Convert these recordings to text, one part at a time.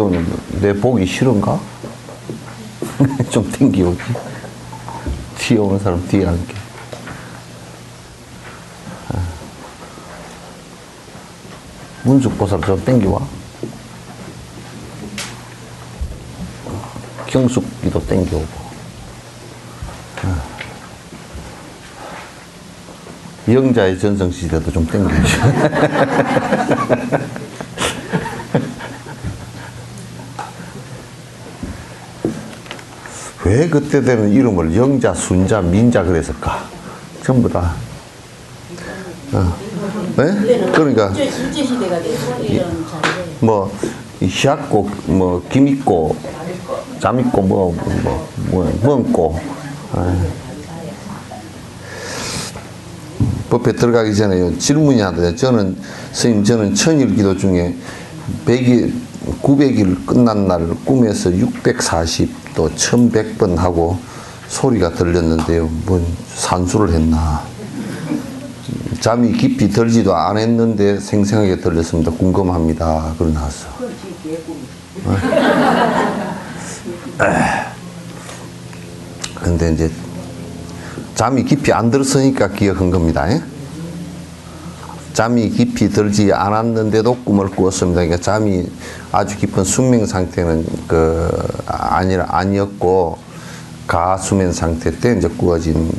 지금 내 보기 싫은가? 좀 땡기오지. 뒤에 오는 사람 뒤에 앉게. 문숙보살 좀 땡기와. 경숙이도 땡겨오고. 영자의 전성시대도 좀 땡겨오지. 왜 그때 되는 이름을 영자, 순자, 민자 그랬을까? 전부 다. 네? 그러니까 실제 시대가 돼서 이런 자리에 뭐 희약고, 뭐 김있고, 잠있고, 뭐고. 법회 들어가기 전에 질문이 하더라고요. 스님, 저는 천일기도 중에 900일 끝난 날 꿈에서 640 또 1100번 하고 소리가 들렸는데요. 뭔 산수를 했나. 잠이 깊이 들지도 않았는데 생생하게 들렸습니다. 궁금합니다. 그러 나왔어. 근데 이제 잠이 깊이 안 들었으니까 기억한 겁니다. 잠이 깊이 들지 않았는데도 꿈을 꾸었습니다. 그러니까 잠이 아주 깊은 숙명 상태는 아니었고 가수면 상태 때 이제 꾸어진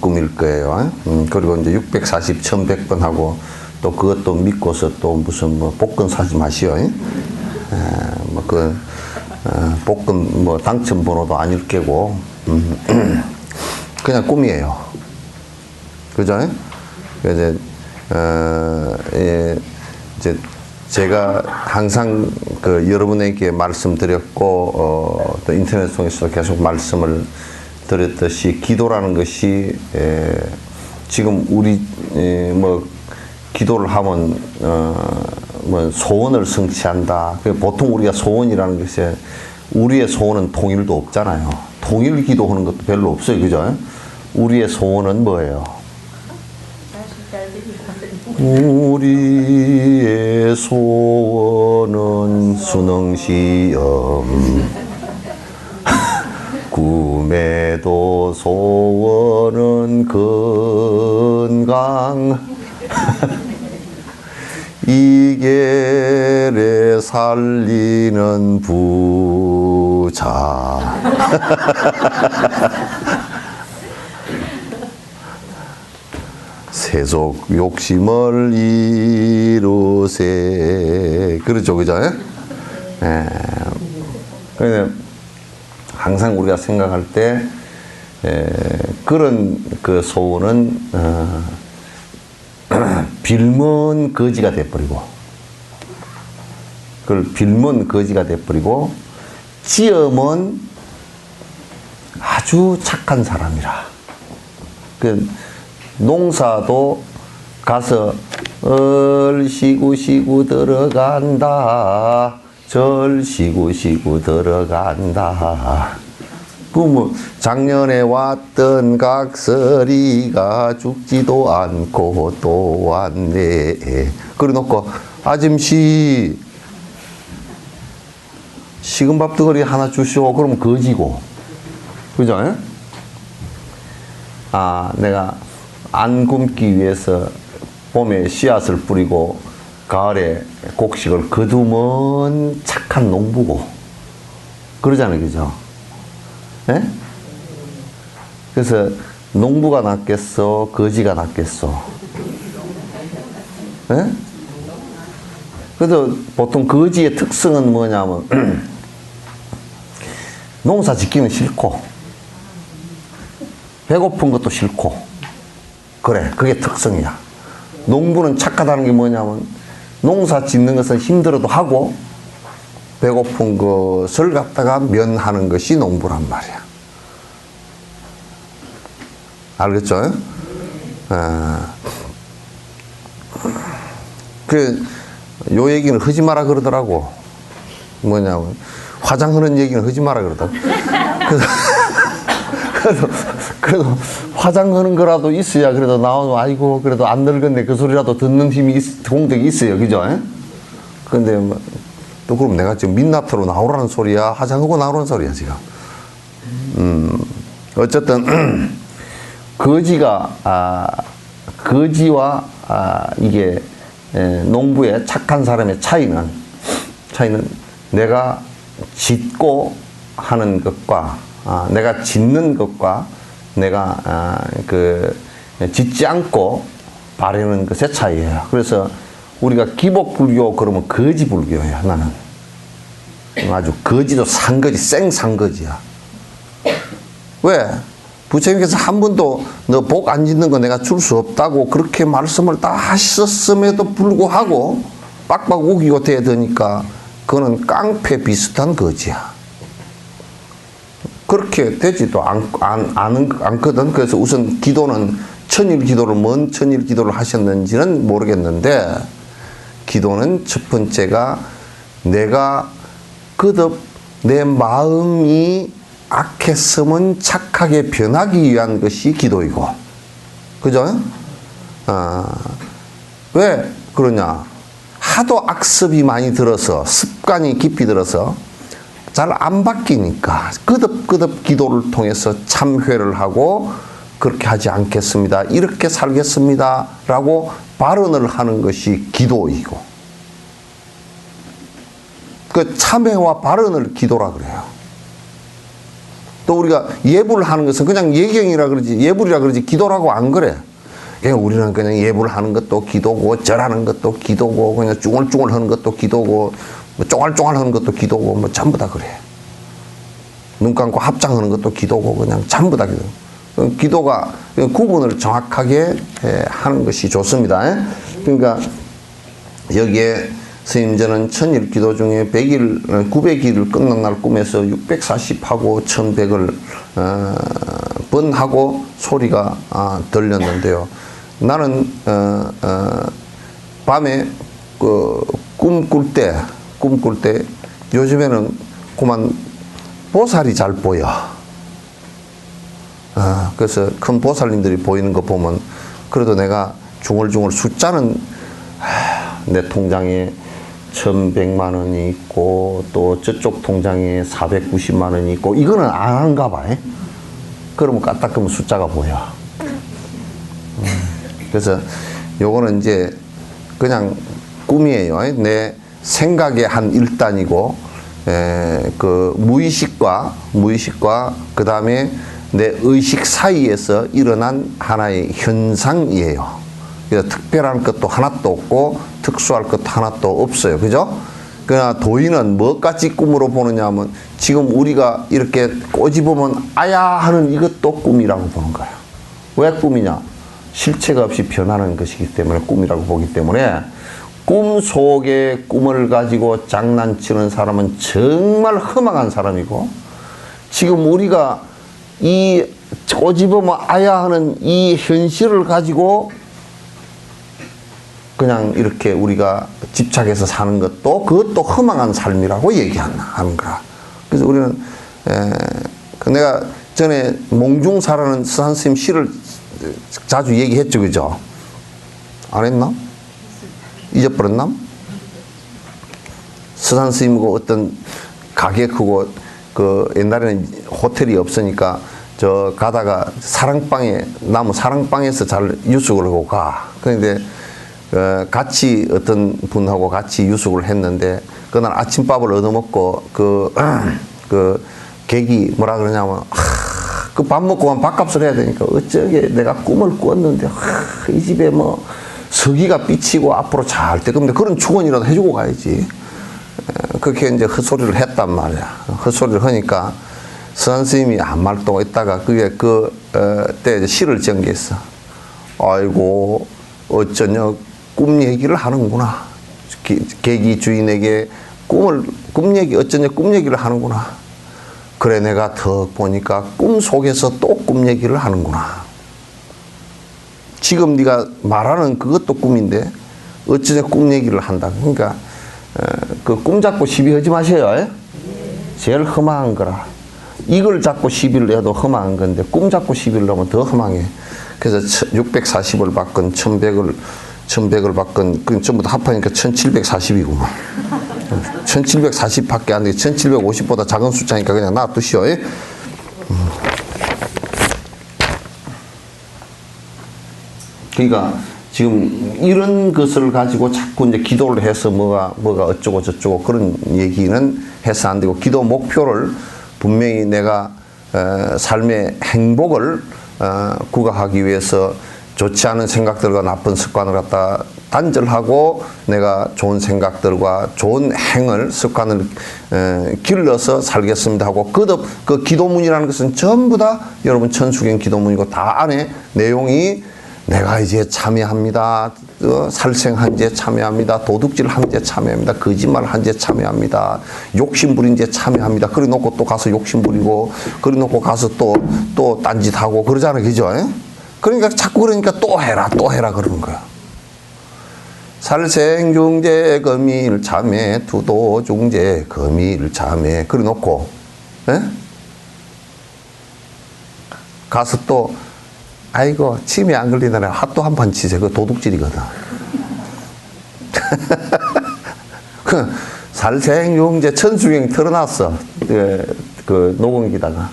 꿈일 거예요. 그리고 이제 640, 1100번 하고 또 그것도 믿고서 또 무슨 뭐 복권 사지 마시오. 복권 뭐 당첨 번호도 아닐 게고 그냥 꿈이에요. 그죠? 이제 제가 항상 여러분에게 말씀드렸고 또 인터넷 통해서 계속 말씀을 드렸듯이 기도라는 것이 지금 우리 뭐 기도를 하면 뭐 소원을 성취한다. 보통 우리가 소원이라는 것이 우리의 소원은 통일도 없잖아요. 통일 기도하는 것도 별로 없어요. 그죠? 우리의 소원은 뭐예요? 우리의 소원은 수능시험 꿈에도 소원은 건강 이계를 살리는 부자 세속 욕심을 이루세. 그렇죠, 그죠? 그래서 항상 우리가 생각할 때 그런 그 소원은 빌면 거지가 돼버리고, 그걸 빌면 거지가 돼버리고, 지으면 아주 착한 사람이라. 농사도 가서 얼씨구시구 들어간다. 절씨구시구 들어간다. 뭐 작년에 왔던 각설이가 죽지도 않고 또 왔네. 그래 놓고 아줌씨 식은 밥 덩어리 하나 주시오. 그러면 거지고. 그죠? 내가 안 굶기 위해서 봄에 씨앗을 뿌리고 가을에 곡식을 거두면 착한 농부고 그러잖아요. 그죠? 네? 그래서 농부가 낫겠어? 거지가 낫겠어? 네? 그래서 보통 거지의 특성은 뭐냐면 농사 짓기는 싫고 배고픈 것도 싫고 그래, 그게 특성이야. 농부는 착하다는 게 뭐냐면 농사 짓는 것은 힘들어도 하고 배고픈 것을 갖다가 면하는 것이 농부란 말이야. 알겠죠? 요 얘기는 하지 마라 그러더라고. 뭐냐면 화장하는 얘기는 하지 마라 그러더라고. 그래도 화장하는 거라도 있어야 그래도 나오면 아이고 그래도 안 늙었네 그 소리라도 듣는 힘이 공덕이 있어요. 그죠? 근데 뭐 또 그럼 내가 지금 민낯으로 나오라는 소리야? 화장하고 나오라는 소리야, 지금? 어쨌든, 거지와, 이게, 농부의 착한 사람의 차이는 내가 짓고 하는 것과, 내가 짓는 것과, 내가, 짓지 않고 바르는 것의 차이예요. 그래서 우리가 기복불교 그러면 거지불교야, 나는. 아주 거지도 산거지, 생산거지야. 왜? 부처님께서 한 번도 너 복 안 짓는 거 내가 줄 수 없다고 그렇게 말씀을 다 하셨음에도 불구하고 빡빡 우기고 대드니까 그거는 깡패 비슷한 거지야. 그렇게 되지도 않거든. 그래서 우선 기도는 천일 기도를, 뭔 천일 기도를 하셨는지는 모르겠는데, 기도는 첫 번째가 내가 거듭 내 마음이 악했으면 착하게 변하기 위한 것이 기도이고, 그죠? 왜 그러냐? 하도 악습이 많이 들어서, 습관이 깊이 들어서 잘 안 바뀌니까 거듭 기도를 통해서 참회를 하고 그렇게 하지 않겠습니다, 이렇게 살겠습니다 라고 발언을 하는 것이 기도이고, 그 참회와 발언을 기도라 그래요. 또 우리가 예불을 하는 것은 그냥 예경이라 그러지, 예불이라 그러지 기도라고 안 그래. 그냥 우리는 그냥 예불 하는 것도 기도고, 절하는 것도 기도고, 그냥 쭈글쭈글 하는 것도 기도고, 뭐 쫑알쫑알 하는 것도 기도고, 뭐 전부 다 그래. 눈 감고 합장하는 것도 기도고, 그냥 전부 다 기도. 기도가 구분을 정확하게 하는 것이 좋습니다. 그러니까 여기에 스님전은 천일 기도 중에 900일을 끝난 날 꿈에서 640하고 1100을 번하고 소리가 들렸는데요. 나는 밤에 꿈 꿀 때 요즘에는 그만 보살이 잘 보여. 그래서 큰 보살님들이 보이는 거 보면 그래도 내가 중얼중얼 숫자는 내 통장에 1100만 원이 있고 또 저쪽 통장에 490만 원이 있고, 이거는 안 한가 봐. 그러면 까딱하면 숫자가 보여. 그래서 요거는 이제 그냥 꿈이에요. 내 생각의 한 일단이고, 그 무의식과 그 다음에 내 의식 사이에서 일어난 하나의 현상이에요. 그래서 특별한 것도 하나도 없고 특수할 것도 하나도 없어요. 그죠? 그러나 도인은 뭐까지 꿈으로 보느냐 하면, 지금 우리가 이렇게 꼬집으면 아야 하는 이것도 꿈이라고 보는 거예요. 왜 꿈이냐? 실체가 없이 변하는 것이기 때문에 꿈이라고 보기 때문에, 꿈 속에 꿈을 가지고 장난치는 사람은 정말 허망한 사람이고, 지금 우리가 이 꼬집으면 아야 하는 이 현실을 가지고 그냥 이렇게 우리가 집착해서 사는 것도, 그것도 허망한 삶이라고 얘기하는 거야. 그래서 우리는 내가 전에 몽중사라는 스산스님 시를 자주 얘기했죠, 그죠? 안 했나? 잊어버렸나? 스산스님하고 어떤 가게 크고, 그 옛날에는 호텔이 없으니까 저 가다가 나무 사랑방에서 잘 유숙을 하고 가. 그런데 같이 어떤 분하고 같이 유숙을 했는데, 그날 아침밥을 얻어먹고 그 객이 뭐라 그러냐면, 그 밥 먹고만 밥값을 해야 되니까 어쩌게 내가 꿈을 꿨는데 이 집에 뭐 서기가 삐치고 앞으로 잘 될 겁니다. 그런 축원이라도 해주고 가야지. 그렇게 이제 헛소리를 했단 말이야. 헛소리를 하니까 선생님이 한 말 동안 있다가 그게 그때 시를 지은 게 있어. 아이고 어쩌냐 꿈 얘기를 하는구나. 계기 주인에게 어쩌냐 꿈 얘기를 하는구나. 그래 내가 더 보니까 꿈 속에서 또 꿈 얘기를 하는구나. 지금 네가 말하는 그것도 꿈인데 어쩌냐 꿈 얘기를 한다. 그러니까 그 꿈 잡고 시비하지 마세요. 제일 험한 거라. 이걸 잡고 시비를 해도 험한 건데 꿈 잡고 시비를 하면 더 험하게. 그래서 640을 받건 1100을 받건 그 전부 다 합하니까 1740이구만. 1740밖에 안 돼. 1750보다 작은 숫자니까 그냥 놔두시오. 예? 그러니까 지금 이런 것을 가지고 자꾸 이제 기도를 해서 뭐가 어쩌고 저쩌고 그런 얘기는 해서 안 되고, 기도 목표를 분명히 내가 삶의 행복을 구가하기 위해서 좋지 않은 생각들과 나쁜 습관을 갖다 단절하고 내가 좋은 생각들과 좋은 행을, 습관을 길러서 살겠습니다 하고, 거듭 그 기도문이라는 것은 전부 다 여러분 천수경 기도문이고, 다 안에 내용이 내가 이제 참여합니다. 살생한 제 참여합니다. 도둑질 한 제 참여합니다. 거짓말 한 제 참여합니다. 욕심 부린 제 참여합니다. 그래 놓고 또 가서 욕심 부리고, 그래 놓고 가서 또 딴짓하고 그러잖아요. 그죠? 그러니까 자꾸 그러니까 또 해라 그러는 거야. 살생 중재 거밀 참회 투도 중재 거밀 참회 그래 놓고 가서 또 아이고 침이 안 걸리다네 핫도 한 판 치세요. 그 도둑질이거든. 그 살생용제 천수경 틀어놨어. 그 녹음기다가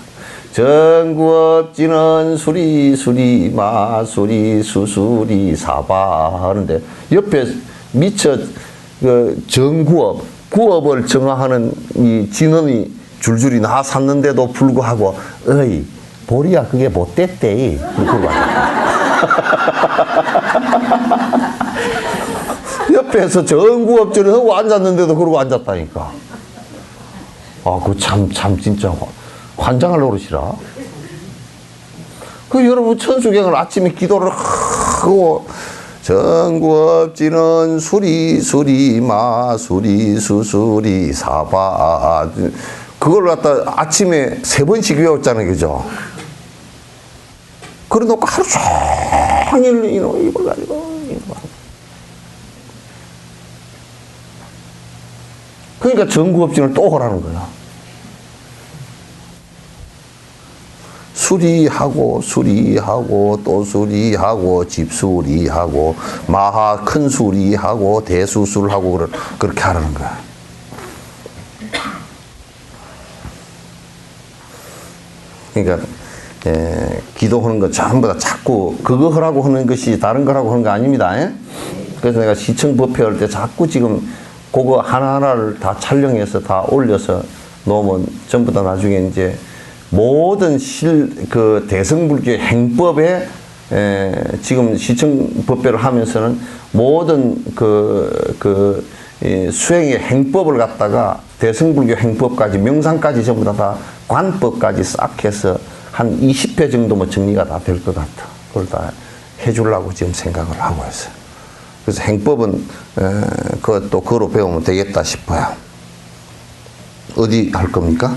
전구업지는 수리 마수리 수수리 사바 하는데 옆에 미처 그 구업을 정화하는 이 진원이 줄줄이 나섰는데도 불구하고 어이 보리야 그게 못됐대. 옆에서 전구업질을 하고 앉았는데도 그러고 앉았다니까. 아, 그 참 진짜 환장할 노릇이라. 그 여러분 천수경을 아침에 기도를 하고 전구업지는 수리 마수리 수수리 사바 그걸 갖다 아침에 3번씩 외웠잖아요. 그죠? 그래 놓고 하루 종일 이걸 가지고 그러니까 전구업진을 또 하라는 거야. 수리하고 또 수리하고 집수리하고 마하 큰 수리하고 대수술하고 그렇게 하라는 거야. 그러니까 기도하는 거 전부 다 자꾸 그거 하라고 하는 것이 다른 거라고 하는 거 아닙니다. 그래서 내가 시청법회 할 때 자꾸 지금 그거 하나하나를 다 촬영해서 다 올려서 놓으면 전부 다 나중에 이제 모든 그 대승불교의 행법에 지금 시청법회를 하면서는 모든 수행의 행법을 갖다가 대승불교 행법까지 명상까지 전부 다 관법까지 싹 해서 한 20회 정도 뭐 정리가 다 될 것 같아. 그걸 다 해주려고 지금 생각을 하고 있어요. 그래서 행법은 그것도 그로 배우면 되겠다 싶어요. 어디 할 겁니까?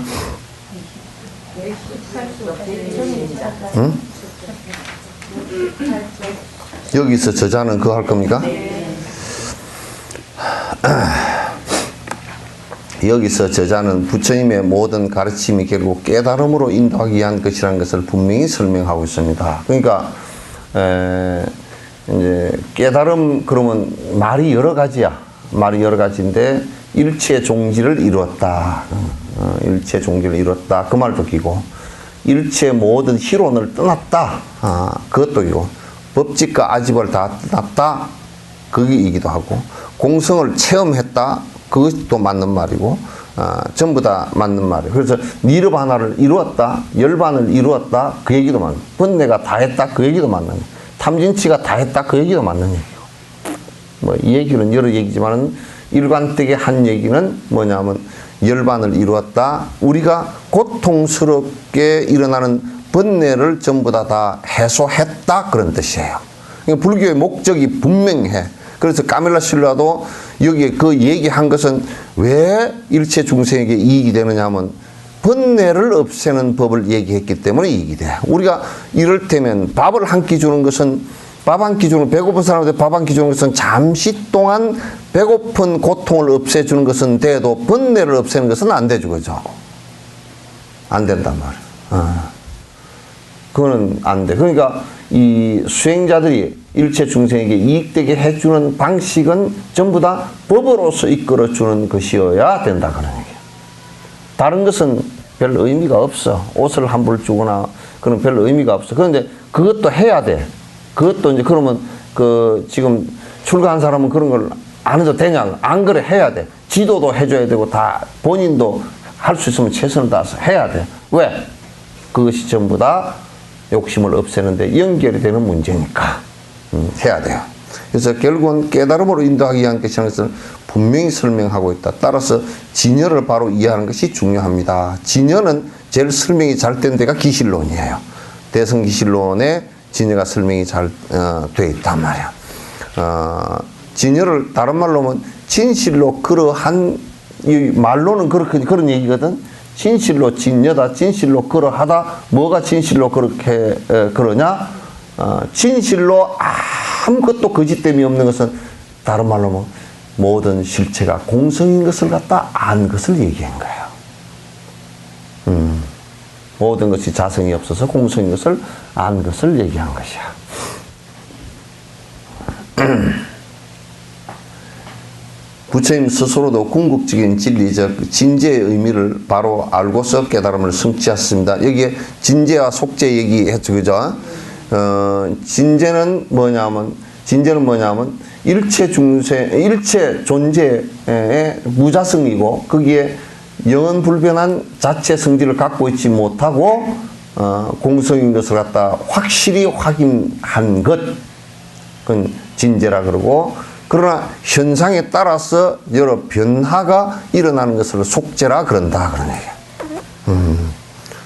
응? 여기서 저자는 그거 할 겁니까? 여기서 저자는 부처님의 모든 가르침이 결국 깨달음으로 인도하기 위한 것이라는 것을 분명히 설명하고 있습니다. 그러니까 이제 깨달음 그러면 말이 여러 가지야. 말이 여러 가지인데 일체 종지를 이루었다. 일체 종지를 이루었다. 그 말도 끼고 일체 모든 희론을 떠났다. 그것도 끼고 법칙과 아집을 다 떠났다. 그게이기도 하고 공성을 체험했다. 그것도 맞는 말이고 전부 다 맞는 말이에요. 그래서 니르바나를 이루었다. 열반을 이루었다. 그 얘기도 맞는 거예요. 번뇌가 다 했다. 그 얘기도 맞는 거예요. 탐진치가 다 했다. 그 얘기도 맞는 얘기고. 뭐 이 얘기는 여러 얘기지만은 일관되게 한 얘기는 뭐냐면 열반을 이루었다. 우리가 고통스럽게 일어나는 번뇌를 전부 다 해소했다. 그런 뜻이에요. 그러니까 불교의 목적이 분명해. 그래서 까밀라 신라도 여기에 그 얘기한 것은 왜 일체 중생에게 이익이 되느냐 하면 번뇌를 없애는 법을 얘기했기 때문에 이익이 돼. 우리가 이를테면 밥을 한 끼 주는 것은 밥 한 끼 주는 배고픈 사람한테 밥 한 끼 주는 것은 잠시 동안 배고픈 고통을 없애주는 것은 돼도 번뇌를 없애는 것은 안 되죠. 그죠? 안 된단 말이에요. 그거는 안 돼. 그러니까 이 수행자들이 일체 중생에게 이익되게 해주는 방식은 전부 다 법으로서 이끌어주는 것이어야 된다 그런 얘기예요. 다른 것은 별 의미가 없어. 옷을 한 벌 주거나 그런 별 의미가 없어. 그런데 그것도 해야 돼. 그것도 이제 그러면 그 지금 출가한 사람은 그런 걸 안 해도 되냐? 안 그래, 해야 돼. 지도도 해줘야 되고 다 본인도 할 수 있으면 최선을 다해서 해야 돼. 왜? 그것이 전부 다 욕심을 없애는데 연결이 되는 문제니까 해야 돼요. 그래서 결국은 깨달음으로 인도하기 위한 것이라는 것을 분명히 설명하고 있다. 따라서 진여를 바로 이해하는 것이 중요합니다. 진여는 제일 설명이 잘 된 데가 기실론이에요. 대성기실론에 진여가 설명이 잘 돼 있단 말이야. 진여를 다른 말로 하면 진실로 그러한, 이 말로는 그렇게 그런 얘기거든. 진실로 진여다, 진실로 그러하다. 뭐가 진실로 그렇게 그러냐? 진실로 아무것도 거짓됨이 없는 것은 다른 말로 하면 모든 실체가 공성인 것을 갖다 안 것을 얘기한 거예요. 모든 것이 자성이 없어서 공성인 것을 안 것을 얘기한 것이야. 부처님 스스로도 궁극적인 진리적 진재의 의미를 바로 알고서 깨달음을 성취했습니다. 여기에 진재와 속재 얘기했죠, 그죠? 진재는 뭐냐면 일체 존재의 무자성이고 거기에 영원불변한 자체 성질을 갖고 있지 못하고 공성인 것을 갖다 확실히 확인한 것, 그건 진재라 그러고, 그러나 현상에 따라서 여러 변화가 일어나는 것을 속재라 그런다 그런 얘기야.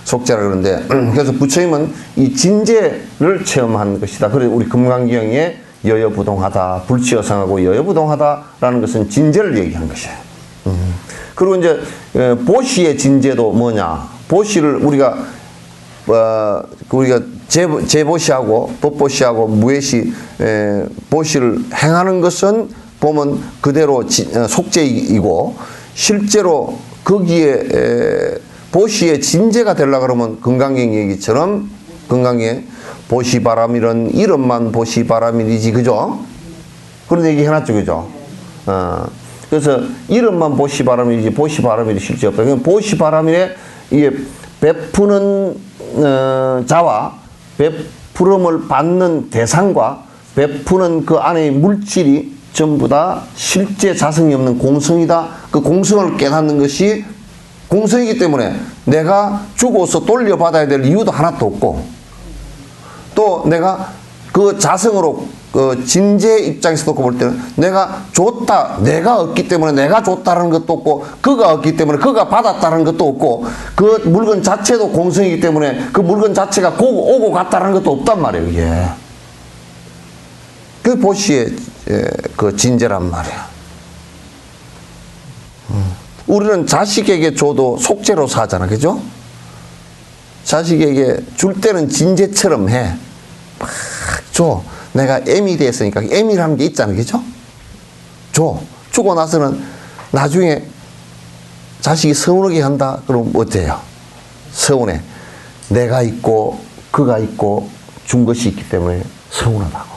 속재라 그러는데, 그래서 부처님은 이 진재를 체험한 것이다. 그래서 우리 금강경에 여여부동하다, 불치여성하고 여여부동하다라는 것은 진재를 얘기한 것이에요. 그리고 이제 보시의 진재도 뭐냐? 보시를 우리가 제보시하고 법보시하고 무예시 보시를 행하는 것은 보면 그대로 속죄이고, 실제로 거기에 보시의 진재가 되려고 그러면 금강경 얘기처럼 금강경에 보시바람이란 이름만 보시바람이지, 그죠? 그런 얘기 해놨죠, 그죠? 그래서 이름만 보시바람이지 보시바람이 실제 없다. 그냥 보시바람에 이게 베푸는 자와 베푸름을 받는 대상과 베푸는 그 안의 물질이 전부 다 실제 자성이 없는 공성이다. 그 공성을 깨닫는 것이 공성이기 때문에 내가 죽어서 돌려받아야 될 이유도 하나도 없고, 또 내가 그 자성으로 그 진재 입장에서 볼 때는 내가 줬다, 내가 얻기 때문에 내가 줬다는 것도 없고, 그가 얻기 때문에 그가 받았다는 것도 없고, 그 물건 자체도 공성이기 때문에 그 물건 자체가 오고 갔다는 것도 없단 말이에요, 이게. 그 보시의 그 진재란 말이야. 우리는 자식에게 줘도 속재로 사잖아, 그죠? 자식에게 줄 때는 진재처럼 해. 막 줘. 내가 M이 됐으니까 M이라는 게 있잖아, 그죠? 줘. 주고 나서는 나중에 자식이 서운하게 한다 그러면 어때요? 서운해. 내가 있고 그가 있고 준 것이 있기 때문에 서운하다고.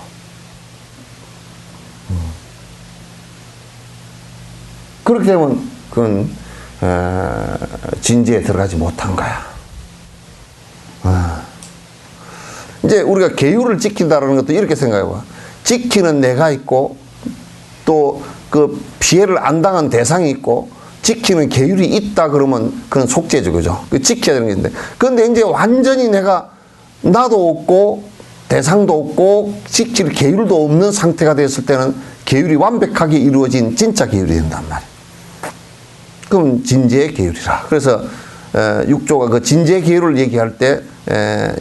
그렇게 되면 그건 진지에 들어가지 못한 거야. 이제 우리가 계율을 지킨다는 것도 이렇게 생각해봐. 지키는 내가 있고 또 그 피해를 안 당한 대상이 있고 지키는 계율이 있다 그러면 그건 속죄죠, 그죠? 지켜야 되는 게 있는데, 그런데 이제 완전히 내가 나도 없고 대상도 없고 지킬 계율도 없는 상태가 됐을 때는 계율이 완벽하게 이루어진 진짜 계율이 된단 말이에요. 그럼 진재의 계율이라. 그래서 육조가 그 진재 계율을 얘기할 때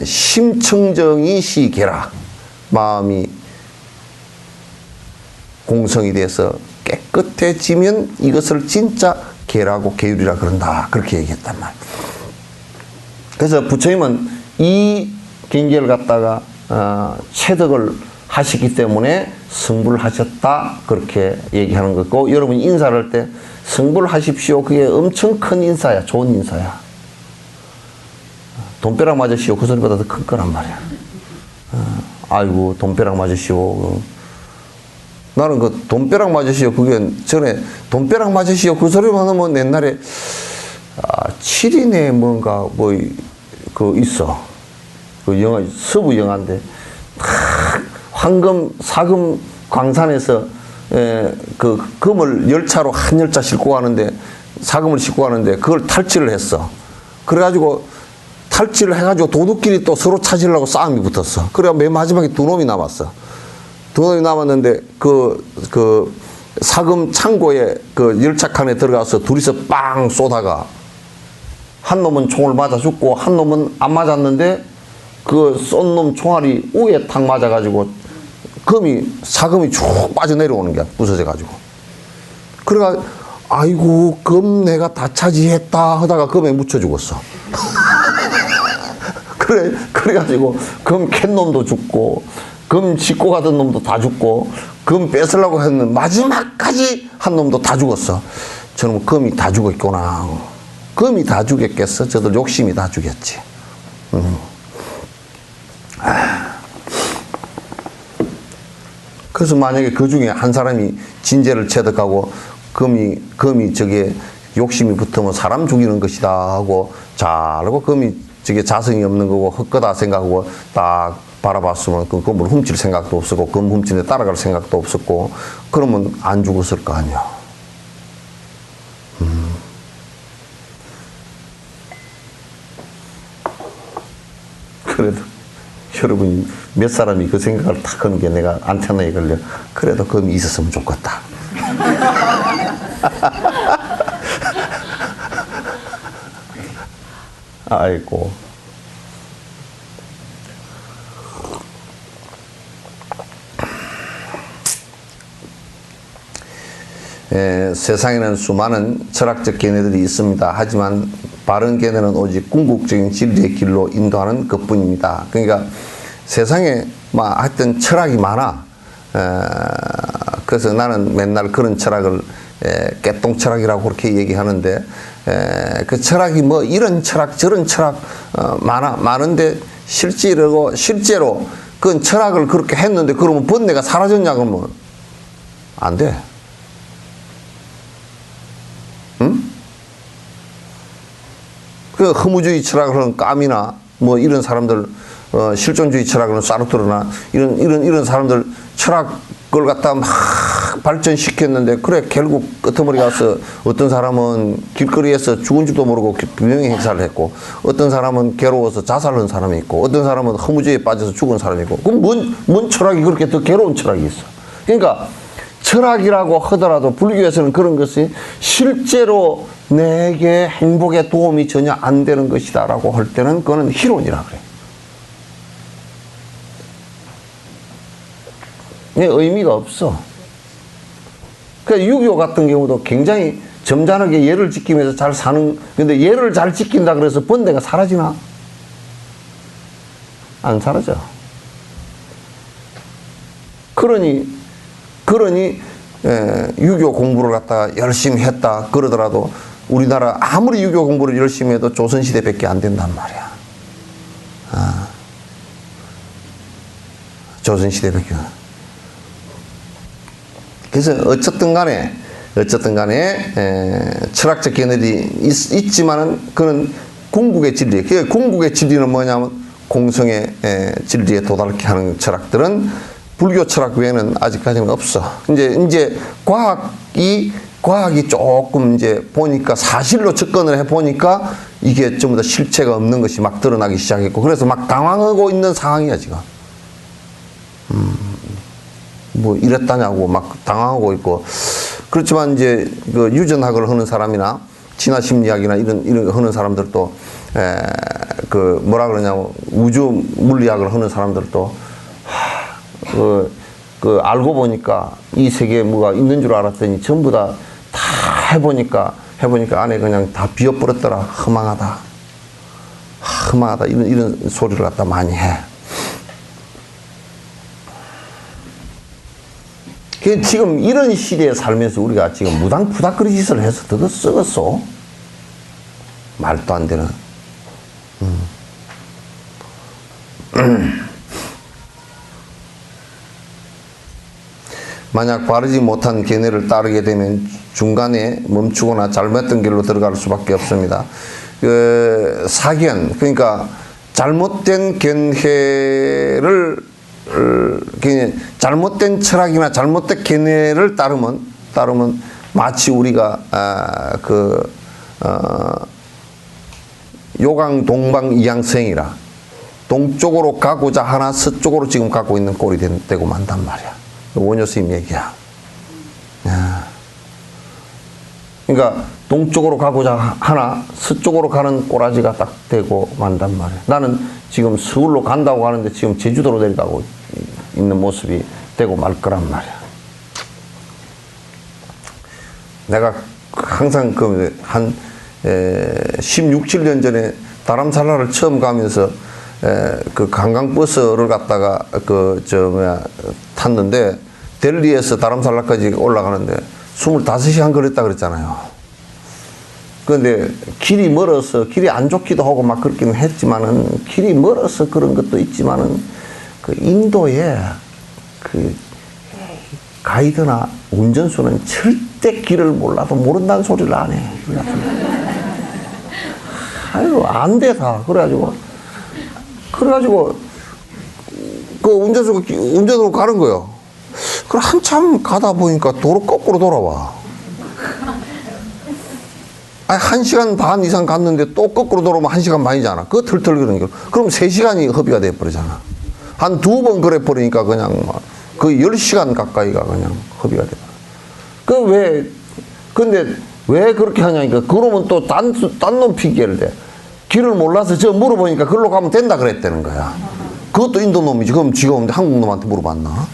심청정이 시계라, 마음이 공성이 돼서 깨끗해지면 이것을 진짜 계라고 계율이라 그런다, 그렇게 얘기했단 말이에요. 그래서 부처님은 이 경계를 갖다가 체득을 하시기 때문에 승부를 하셨다, 그렇게 얘기하는 거고, 여러분이 인사를 할 때 승부를 하십시오, 그게 엄청 큰 인사야, 좋은 인사야. 돈벼락 맞으시오, 그 소리보다 더 큰 거란 말이야. 아이고 돈벼락 맞으시오. 나는 그 돈벼락 맞으시오 그게 전에 돈벼락 맞으시오 그 소리만 하면 옛날에 7인에 뭔가 뭐 그 있어 그 영화 서부 영화인데 황금 사금 광산에서 그 금을 열차로 한 열차 싣고 가는데 사금을 싣고 가는데 그걸 탈취를 했어. 그래가지고 탈취를 해가지고 도둑끼리 또 서로 찾으려고 싸움이 붙었어. 그래 맨 마지막에 두 놈이 남았어. 두 놈이 남았는데 그 사금 창고에 그 열차 칸에 들어가서 둘이서 빵 쏘다가 한 놈은 총을 맞아 죽고 한 놈은 안 맞았는데 그 쏜 놈 총알이 우에 탁 맞아가지고 사금이 쭉 빠져내려오는 게 부서져 가지고. 그래가 아이고 금 내가 다 차지했다 하다가 금에 묻혀 죽었어. 그래가지고 금 캔 놈도 죽고 금 싣고 가던 놈도 다 죽고 금 뺏으려고 했는 마지막까지 한 놈도 다 죽었어. 저는 금이 다 죽었구나. 금이 다 죽였겠어? 저들 욕심이 다 죽였지. 그래서 만약에 그 중에 한 사람이 진죄를 체득하고 금이 저게 욕심이 붙으면 사람 죽이는 것이다 하고 잘 알고 금이 저게 자성이 없는 거고 헛거다 생각하고 딱 바라봤으면 그 금을 훔칠 생각도 없었고 금 훔치는 데 따라갈 생각도 없었고 그러면 안 죽었을 거 아니야. 그래도 여러분이 몇 사람이 그 생각을 탁 하는 게 내가 안테나에 걸려. 그래도 금이 있었으면 좋겠다. 아이고. 세상에는 수많은 철학적 견해들이 있습니다. 하지만 바른 견해는 오직 궁극적인 진리의 길로 인도하는 것뿐입니다. 그러니까 세상에 하여튼 철학이 많아. 그래서 나는 맨날 그런 철학을 깨똥 철학이라고 그렇게 얘기하는데 그 철학이 뭐 이런 철학 저런 철학 많은데 실제로 그 철학을 그렇게 했는데 그러면 번뇌가 사라졌냐 그러면 안 돼. 응? 그 허무주의 철학을 하는 까미나 뭐 이런 사람들 실존주의 철학을 하는 사르트르나 이런 사람들 철학을 갖다 막 발전시켰는데 그래 결국 끄트머리 가서 어떤 사람은 길거리에서 죽은 줄도 모르고 분명히 행사를 했고 어떤 사람은 괴로워서 자살한 사람이 있고 어떤 사람은 허무주의에 빠져서 죽은 사람이 있고 그럼 뭔 철학이 그렇게 더 괴로운 철학이 있어. 그러니까 철학이라고 하더라도 불교에서는 그런 것이 실제로 내게 행복에 도움이 전혀 안 되는 것이다 라고 할 때는 그거는 희론이라 그래. 의미가 없어. 그러니까 유교 같은 경우도 굉장히 점잖하게 예를 지키면서 잘 사는, 근데 예를 잘 지킨다 그래서 번뇌가 사라지나? 안 사라져. 그러니 유교 공부를 갖다가 열심히 했다 그러더라도 우리나라 아무리 유교 공부를 열심히 해도 조선시대밖에 안 된단 말이야. 조선시대밖에. 그래서 어쨌든 간에 철학적 견해들이 있지만은 그런 궁극의 진리. 그 궁극의 진리는 뭐냐면 공성의 진리에 도달케 하는 철학들은 불교 철학 외에는 아직까지는 없어. 이제 과학이 조금 이제 보니까 사실로 접근을 해 보니까 이게 전부 다 실체가 없는 것이 막 드러나기 시작했고 그래서 막 당황하고 있는 상황이야 지금. 뭐 이랬다냐고 막 당황하고 있고 그렇지만 이제 그 유전학을 하는 사람이나 진화 심리학이나 이런 하는 사람들도 그 뭐라 그러냐면 우주 물리학을 하는 사람들도 그 알고 보니까 이 세계에 뭐가 있는 줄 알았더니 전부 다 해보니까 안에 그냥 다 비어버렸더라. 허망하다 이런 소리를 갖다 많이 해. 지금 이런 시대에 살면서 우리가 지금 무당푸닥거리 짓을 해서 더 썩었어. 말도 안 되는. 만약 바르지 못한 견해를 따르게 되면 중간에 멈추거나 잘못된 길로 들어갈 수밖에 없습니다. 사견, 그러니까 잘못된 견해를 잘못된 철학이나 잘못된 견해를 따르면 마치 우리가 요강 동방 이양성이라 동쪽으로 가고자 하나 서쪽으로 지금 가고 있는 꼴이 되고 만단 말이야. 원효 스님 얘기야. 그러니까 동쪽으로 가고자 하나 서쪽으로 가는 꼬라지가 딱 되고 만단 말이야. 나는 지금 서울로 간다고 하는데 지금 제주도로 내려가고 있는 모습이 되고 말 거란 말이야. 내가 항상 한 16, 17년 전에 다람살라를 처음 가면서 그 관광버스를 갖다가 탔는데 델리에서 다람살라까지 올라가는데 25시간 걸렸다 그랬잖아요. 그런데 길이 멀어서 길이 안 좋기도 하고 막 그렇기는 했지만은 길이 멀어서 그런 것도 있지만은 그 인도에 그 가이드나 운전수는 절대 길을 몰라도 모른다는 소리를 안 해. 아유, 안 돼, 다. 그래가지고 그 운전수로 가는 거요. 그래, 한참 가다 보니까 도로 거꾸로 돌아와. 아니, 1시간 반 이상 갔는데 또 거꾸로 돌아오면 1시간 반이잖아. 그거 털털거리는 거. 그럼 3시간이 허비가 돼버리잖아. 한 2번 그래 버리니까 그냥 거의 10시간 가까이가 그냥 허비가 돼버려. 근데 왜 그렇게 하냐니까, 그러면 또 딴 놈 핑계를 대. 길을 몰라서 저 물어보니까 그걸로 가면 된다 그랬다는 거야. 그것도 인도 놈이지. 그럼 지가 없는데 한국 놈한테 물어봤나?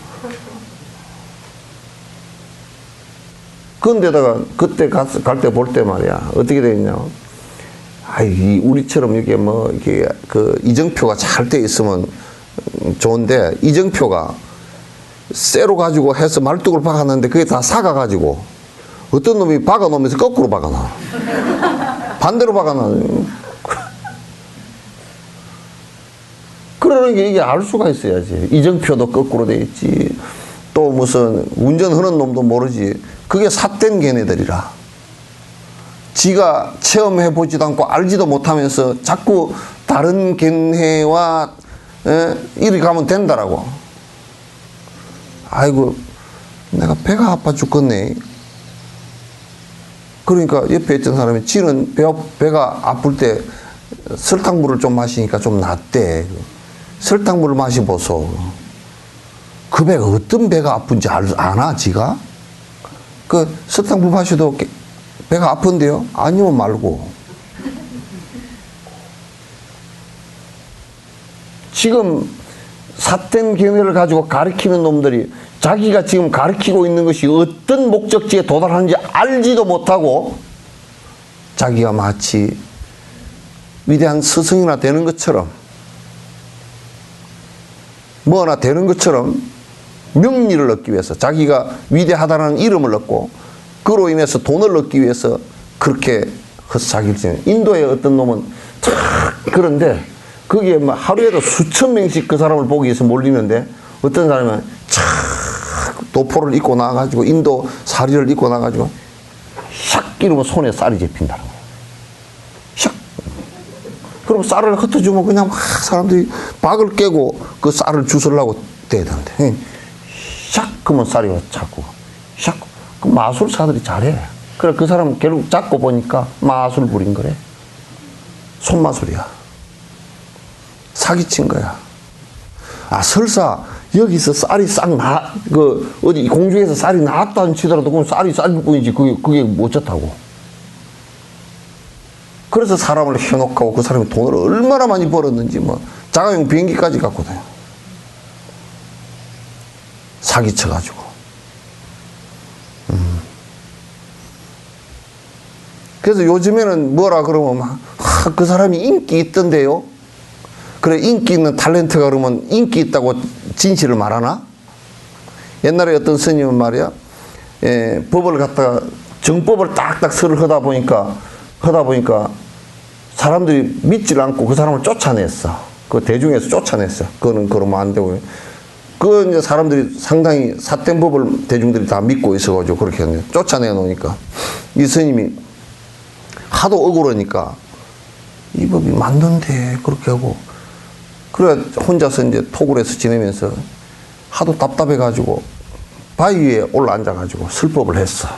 그런데다가 그때 갈 때 볼 때 말이야. 어떻게 되겠냐. 아이, 우리처럼 이게 이게 이정표가 잘 돼 있으면 좋은데, 이정표가 쇠로 가지고 해서 말뚝을 박았는데 그게 다 사가가지고 어떤 놈이 박아놓으면서 거꾸로 박아놔. 반대로 박아놔. 그러는 게 이게 알 수가 있어야지. 이정표도 거꾸로 돼 있지. 또 무슨 운전하는 놈도 모르지. 그게 삿된 걔네들이라. 지가 체험해보지도 않고 알지도 못하면서 자꾸 다른 견해와 이리 가면 된다라고. 아이고, 내가 배가 아파 죽겠네. 그러니까 옆에 있던 사람이 지는 배가 아플 때 설탕물을 좀 마시니까 좀 낫대. 설탕물을 마셔보소. 그 배가 어떤 배가 아픈지 아나, 지가? 그 설탕물 마셔도 배가 아픈데요? 아니면 말고. 지금 삿된 견해를 가지고 가르치는 놈들이 자기가 지금 가르치고 있는 것이 어떤 목적지에 도달하는지 알지도 못하고 자기가 마치 위대한 스승이나 되는 것처럼 뭐나 되는 것처럼 명리를 얻기 위해서 자기가 위대하다는 이름을 얻고 그로 인해서 돈을 얻기 위해서 그렇게 자기를 지내는. 인도의 어떤 놈은 참 그런데 거기에 하루에도 수천 명씩 그 사람을 보기 위해서 몰리는데 어떤 사람은 참 도포를 입고 나가지고 인도 사리를 입고 나가지고 샥 이러면 손에 쌀이 잡힌다는 거예요. 샥. 그럼 쌀을 흩어주면 그냥 막 사람들이 박을 깨고 그 쌀을 주스려고 대던데. 샥 그러면 쌀이 자꾸 샥. 그 마술사들이 잘해. 그래 그 사람 결국 잡고 보니까 마술 부린 거래. 손마술이야. 사기친 거야. 아, 설사 여기서 쌀이 어디 공중에서 쌀이 나왔다는 치더라도 그건 쌀일 뿐이지 그게 어쩌다고. 그래서 사람을 현혹하고 그 사람이 돈을 얼마나 많이 벌었는지 자가용 비행기까지 갖고 다녀. 사기쳐가지고. 그래서 요즘에는 뭐라 그러면 그 사람이 인기 있던데요. 그래, 인기 있는 탤런트가 그러면 인기 있다고 진실을 말하나? 옛날에 어떤 스님은 말이야, 법을 갖다가 정법을 딱딱 설을 하다 보니까 사람들이 믿지를 않고 그 사람을 쫓아냈어. 그 대중에서 쫓아냈어. 그거는 그러면 안 되고. 그 이제 사람들이 상당히 삿된 법을 대중들이 다 믿고 있어가지고 그렇게 하는 거예요. 쫓아내 놓으니까 이 스님이 하도 억울하니까 이 법이 맞는데 그렇게 하고 그래 혼자서 이제 토굴에서 지내면서 하도 답답해가지고 바위 위에 올라 앉아가지고 설법을 했어.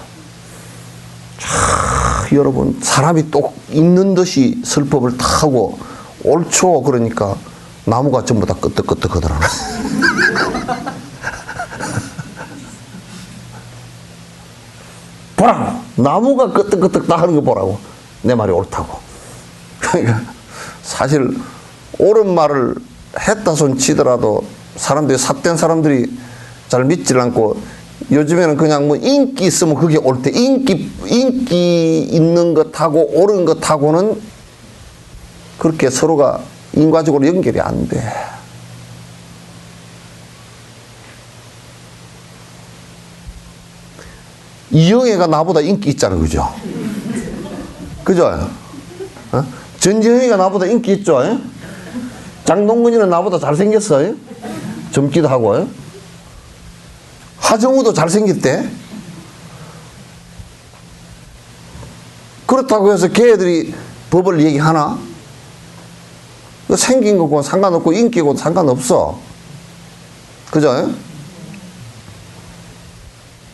자, 여러분 사람이 똑 있는 듯이 설법을 다 하고 옳죠 그러니까 나무가 전부 다 끄떡끄떡 하더라. 보라고 나무가 끄떡끄떡 다 하는 거 보라고 내 말이 옳다고. 그러니까 사실 옳은 말을 했다 손 치더라도 사람들이 삿된 사람들이 잘 믿질 않고 요즘에는 그냥 뭐 인기 있으면 그게 옳대. 인기 있는 것하고 옳은 것하고는 그렇게 서로가 인과적으로 연결이 안 돼. 이영애가 나보다 인기 있잖아, 그죠? 그죠? 어? 전지현이가 나보다 인기 있죠? 장동건이는 나보다 잘생겼어. 젊기도 하고. 하정우도 잘생겼대. 그렇다고 해서 걔들이 법을 얘기하나? 생긴 거고 상관없고 인기고 상관없어. 그죠?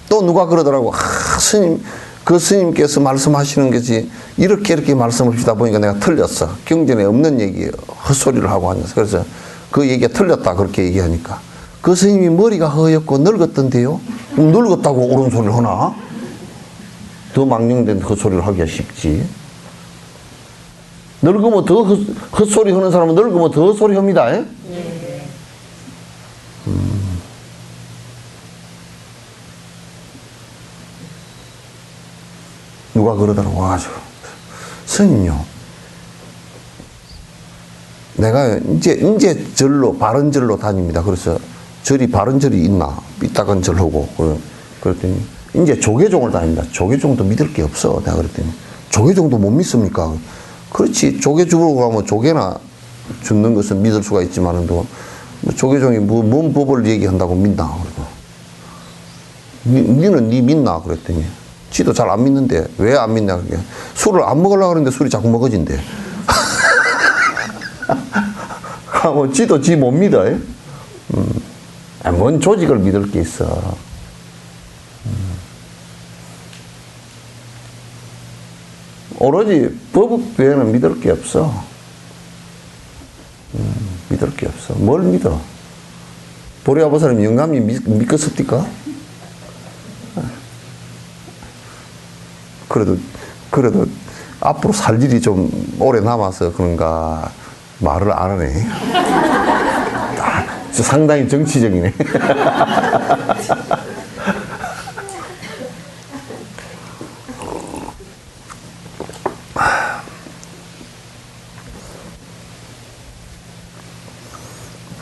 또 누가 그러더라고. 스님, 그 스님께서 말씀하시는 것이 이렇게 말씀을 하시다 보니까 내가 틀렸어. 경전에 없는 얘기예요. 헛소리를 하고 앉아서. 그래서 그 얘기가 틀렸다. 그렇게 얘기하니까. 그 스님이 머리가 허옇고 늙었던데요? 늙었다고 옳은 소리를 하나? 더 망령된 헛소리를 하기가 쉽지. 늙으면 더 헛소리 하는 사람은 늙으면 더 헛소리 합니다. 네. 누가 그러더라고 와가지고 스님요 내가 이제 절로 바른 절로 다닙니다. 그래서 절이 바른 절이 있나 삐딱한 절하고 그랬더니 이제 조계종을 다닙니다. 조계종도 믿을 게 없어. 내가 그랬더니 조계종도 못 믿습니까? 그렇지. 조계 주부로 가면 조계나 죽는 것은 믿을 수가 있지만은 또 조계종이 뭔 법을 얘기한다고 믿나? 니는 니 믿나? 그랬더니 지도 잘 안 믿는데 왜 안 믿냐? 그게 술을 안 먹으려고 그러는데 술이 자꾸 먹어진대. 뭐 지도 지 못 믿어. 뭔 조직을 믿을 게 있어. 오로지 법 외에는 믿을 게 없어. 믿을 게 없어. 뭘 믿어? 보리 아버사님 영감이 믿겠습니까? 그래도 앞으로 살 일이 좀 오래 남아서 그런가 말을 안 하네. 상당히 정치적이네.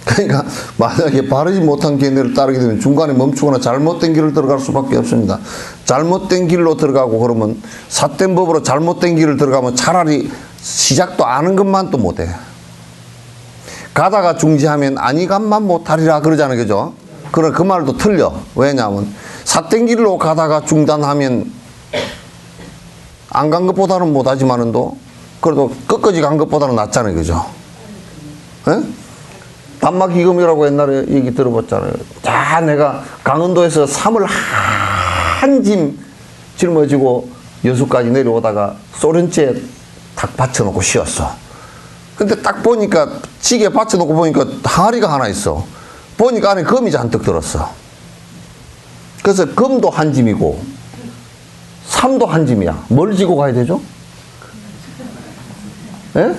그러니까 만약에 바르지 못한 견해를 따르게 되면 중간에 멈추거나 잘못된 길을 들어갈 수밖에 없습니다. 잘못된 길로 들어가고 그러면 삿된 법으로 잘못된 길을 들어가면 차라리 시작도 아는 것만 또 못해. 가다가 중지하면 아니감만 못하리라 그러잖아요. 그죠? 그럼 그 말도 틀려. 왜냐하면 삿된 길로 가다가 중단하면 안 간 것보다는 못하지만은 그래도 끝까지 간 것보다는 낫잖아요. 그죠? 에? 단마기금이라고 옛날에 얘기 들어봤잖아요. 자, 내가 강원도에서 3을 한 짐 짊어지고 여수까지 내려오다가 소련째 딱 받쳐놓고 쉬었어. 근데 딱 보니까 지게 받쳐놓고 보니까 항아리가 하나 있어. 보니까 안에 금이 잔뜩 들었어. 그래서 금도 한 짐이고 3도 한 짐이야. 뭘 지고 가야 되죠? 예?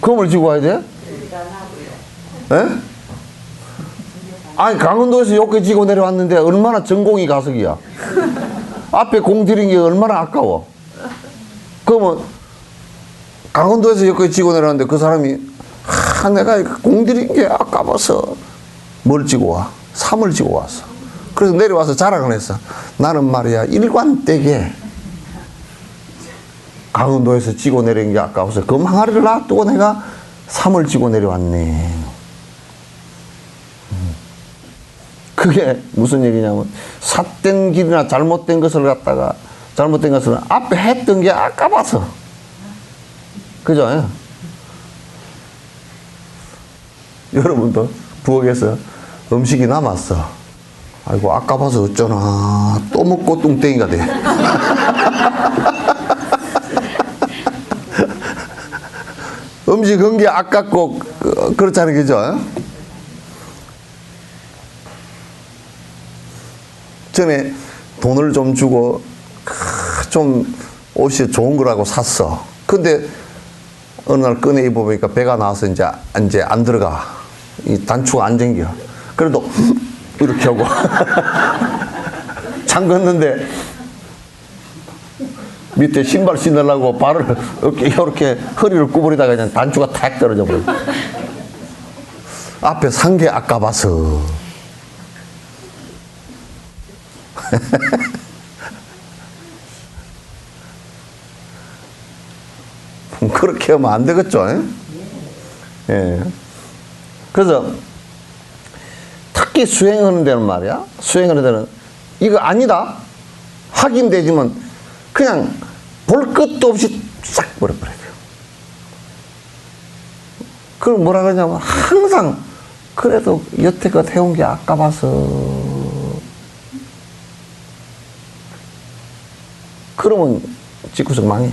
금을 지고 가야 돼? 예? 아니 강원도에서 여기 지고 내려왔는데 얼마나 전공이 가석이야. 앞에 공 들인 게 얼마나 아까워. 그러면 강원도에서 여기 지고 내려왔는데 그 사람이 내가 공 들인 게 아까워서 뭘 지고 와? 3을 지고 왔어. 그래서 내려와서 자랑을 했어. 나는 말이야 일관되게 강원도에서 지고 내린 게 아까워서 금 항아리를 놔두고 내가 3을 지고 내려왔네. 그게 무슨 얘기냐면 삿된 길이나 잘못된 것을 갖다가 잘못된 것을 앞에 했던 게 아까워서. 그죠? 여러분도 부엌에서 음식이 남았어. 아이고 아까워서 어쩌나 또 먹고 뚱땡이가 돼. 음식 한 게 아깝고 그렇잖아요. 그죠? 전에 돈을 좀 주고 좀 옷이 좋은 거라고 샀어. 근데 어느 날 꺼내 입어보니까 배가 나와서 이제 안 들어가. 이 단추가 안 잠겨. 그래도 이렇게 하고 잠갔는데 밑에 신발 신으려고 발을 이렇게 허리를 구부리다가 그냥 단추가 탁 떨어져 버려. 앞에 산 게 아까워서. 그렇게 하면 안 되겠죠? 예. 그래서 특히 수행하는 데는 말이야. 수행하는 데는 이거 아니다. 확인되지만 그냥 볼 것도 없이 싹 버려버려요. 그걸 뭐라 그러냐면 항상 그래도 여태껏 해온 게 아까워서. 그러면 집구석 망해.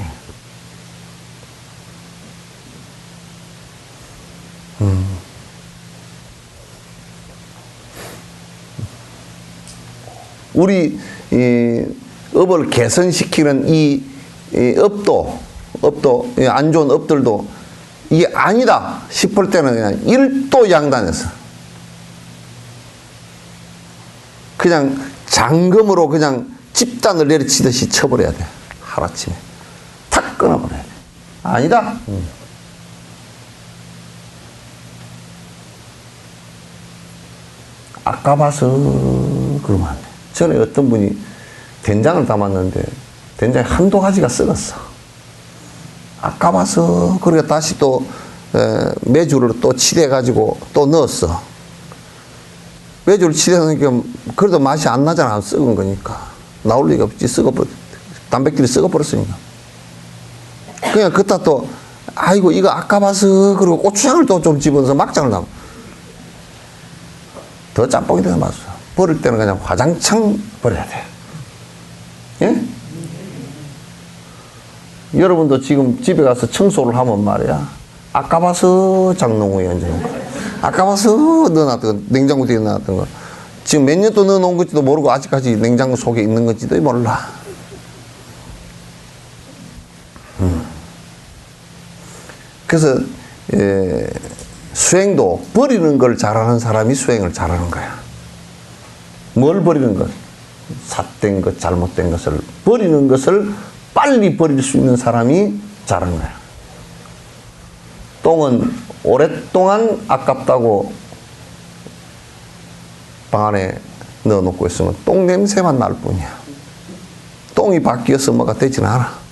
우리 업을 개선시키는 이 업도 안 좋은 업들도 이게 아니다 싶을 때는 그냥 일도 양단해서 그냥 장검으로 그냥 집단을 내리치듯이 쳐버려야 돼. 하루아침에 탁 끊어버려야 돼. 아니다. 아까워서 그러면 안 돼. 전에 어떤 분이 된장을 담았는데 된장이 한두 가지가 썩었어. 아까워서 그러니까 다시 또 메주를 또 칠해가지고 또 넣었어. 메주를 칠해놓으니까 그래도 맛이 안 나잖아. 썩은 거니까. 나올 리가 없지. 단백질이 썩어버렸으니까. 그냥 그따 또 아이고 이거 아까워서 그리고 고추장을 또 좀 집어넣어서 막장을 담아. 더 짬뽕이 되는 맛이야. 버릴 때는 그냥 화장창 버려야 돼. 예? 여러분도 지금 집에 가서 청소를 하면 말이야. 아까워서 장롱에 얹어놓은 거. 아까워서 넣어놨던 거. 냉장고 뒤에 넣어놨던 거. 지금 몇 년 또 넣어놓은 건지도 모르고 아직까지 냉장고 속에 있는 건지도 몰라. 그래서 수행도 버리는 걸 잘하는 사람이 수행을 잘하는 거야. 뭘 버리는 것? 삿된 것, 잘못된 것을 버리는 것을 빨리 버릴 수 있는 사람이 잘하는 거야. 똥은 오랫동안 아깝다고 방 안에 넣어놓고 있으면 똥 냄새만 날 뿐이야. 똥이 바뀌어서 뭐가 되지는 않아.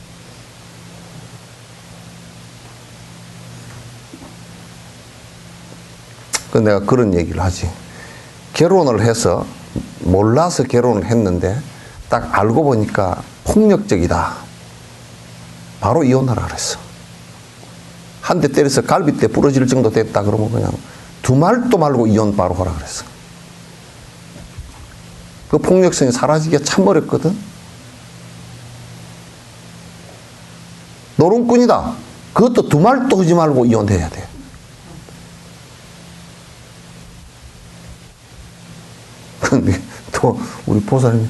내가 그런 얘기를 하지. 결혼을 해서 몰라서 결혼을 했는데 딱 알고 보니까 폭력적이다. 바로 이혼하라 그랬어. 한 대 때려서 갈비뼈 부러질 정도 됐다 그러면 그냥 두 말도 말고 이혼 바로 하라 그랬어. 그 폭력성이 사라지기가 참 어렵거든. 노름꾼이다. 그것도 두 말도 하지 말고 이혼해야 돼. 근데 또 우리 보사님이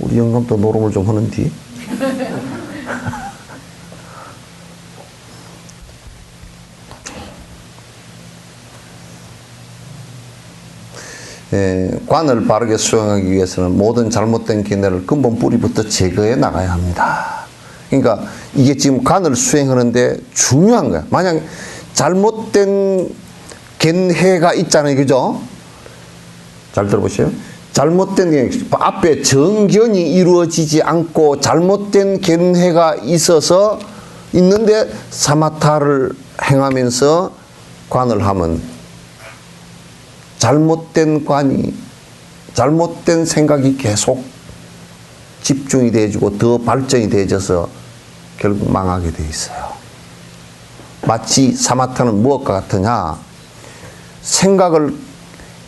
우리 영감도 노름을 좀 하는디. 관을 바르게 수행하기 위해서는 모든 잘못된 견해를 근본 뿌리부터 제거해 나가야 합니다. 그러니까 이게 지금 관을 수행하는데 중요한 거야. 만약 잘못된 견해가 있잖아요. 그죠? 잘 들어보세요. 잘못된 앞에 정견이 이루어지지 않고 잘못된 견해가 있어서 있는데 사마타를 행하면서 관을 하면 잘못된 관이, 잘못된 생각이 계속 집중이 돼지고 더 발전이 돼져서 결국 망하게 돼 있어요. 마치 사마타는 무엇과 같으냐?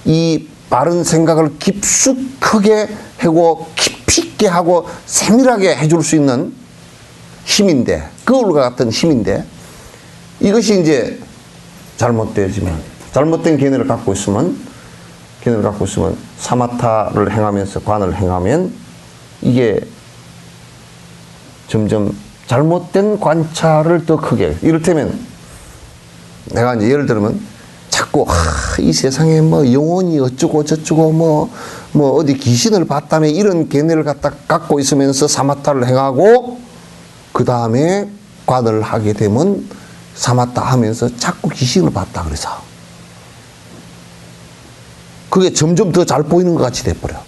이 바른 생각을 깊숙하게 하고 깊이 있게 하고 세밀하게 해줄 수 있는 힘인데, 그걸과 같은 힘인데, 이것이 이제 잘못되지만, 잘못된 견해를 갖고 있으면 사마타를 행하면서 관을 행하면 이게 점점 잘못된 관찰을 더 크게, 이를테면 내가 이제 예를 들면 자꾸 이 세상에 뭐 영혼이 어쩌고 저쩌고 뭐 어디 귀신을 봤다며 이런 견해를 갖고 있으면서 사마타를 행하고 그 다음에 관을 하게 되면 사마타 하면서 자꾸 귀신을 봤다 그래서 그게 점점 더 잘 보이는 것 같이 돼버려.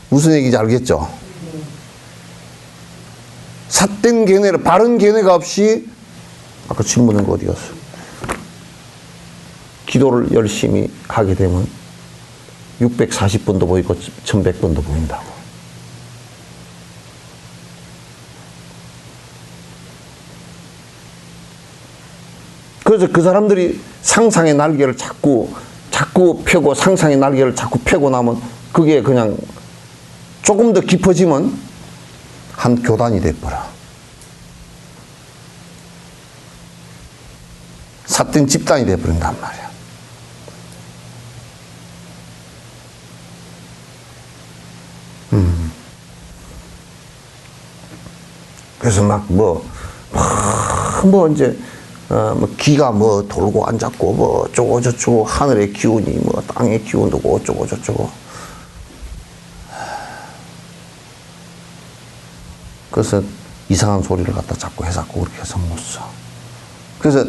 무슨 얘기인지 알겠죠? 삿된 견해를, 바른 견해가 없이, 아까 질문한 거 어디 갔어? 기도를 열심히 하게 되면 640번도 보이고 1100번도 보인다고. 그래서 그 사람들이 상상의 날개를 자꾸 펴고 상상의 날개를 자꾸 펴고 나면 그게 그냥 조금 더 깊어지면 한 교단이 돼버려. 삿된 집단이 돼버린단 말이야. 그래서 이제 기가 돌고 앉았고 어쩌고 저쩌고 하늘의 기운이 땅의 기운도 어쩌고 저쩌고. 그래서 이상한 소리를 갖다 자꾸 해갖고 그렇게 해서 못 써. 그래서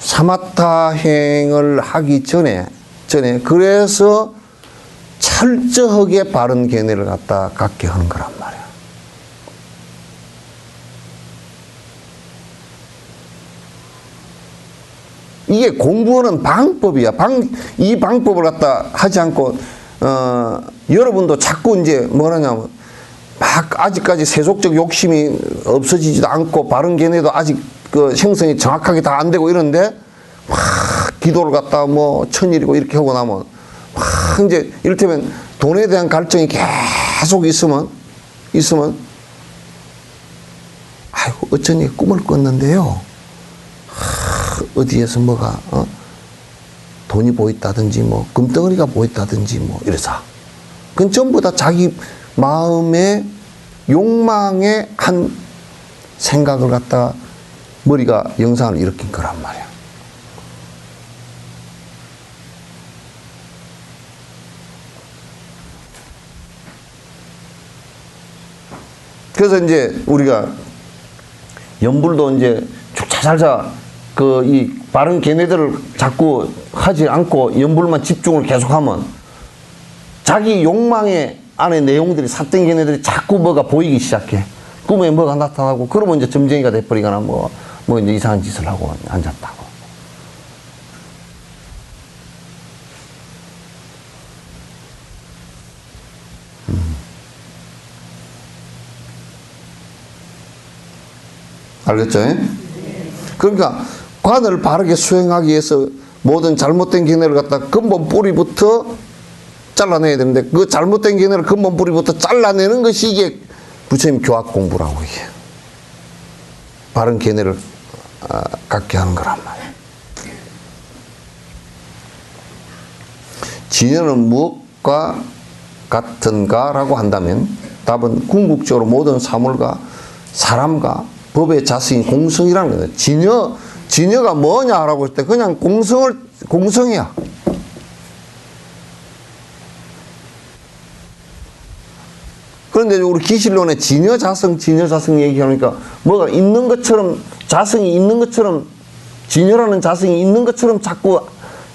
사마타행을 하기 전에 그래서 철저하게 바른 견해를 갖게 하는 거란 말이야. 이게 공부하는 방법이야. 이 방법을 갖다 하지 않고 여러분도 자꾸 이제 뭐라냐면 아직까지 세속적 욕심이 없어지지도 않고 바른 견해도 아직 그 형성이 정확하게 다 안 되고 이런데 막 기도를 갖다 천일이고 이렇게 하고 나면 막 이제 이를테면 돈에 대한 갈증이 계속 있으면 아이고 어쩐지 꿈을 꿨는데요. 어디에서 돈이 보였다든지 금덩어리가 보였다든지 이래서 그건 전부 다 자기 마음의 욕망의 한 생각을 갖다가 머리가 영상을 일으킨 거란 말이야. 그래서 이제 우리가 연불도 이제 쭉자잘자 이 바른 견해들을 자꾸 하지 않고 연불만 집중을 계속하면 자기 욕망의 안에 내용들이 삿된 견해들이 자꾸 보이기 시작해. 꿈에 뭐가 나타나고 그러면 이제 점쟁이가 돼버리거나 이제 이상한 짓을 하고 앉았다고. 알겠죠? 그러니까 관을 바르게 수행하기 위해서 모든 잘못된 견해를 갖다 근본 뿌리부터 잘라내야 되는데 그 잘못된 견해를 근본 뿌리부터 잘라내는 것이 이게 부처님 교학 공부라고 이게 바른 견해를 갖게 하는 거란 말이에요. 진여는 무엇과 같은가 라고 한다면 답은 궁극적으로 모든 사물과 사람과 법의 자성이 공성이라는 거예요. 진여가 뭐냐라고 할 때 그냥 공성이야. 그런데 우리 기실론에 진여 자성 얘기하니까 뭐가 있는 것처럼 자성이 있는 것처럼 진여라는 자성이 있는 것처럼 자꾸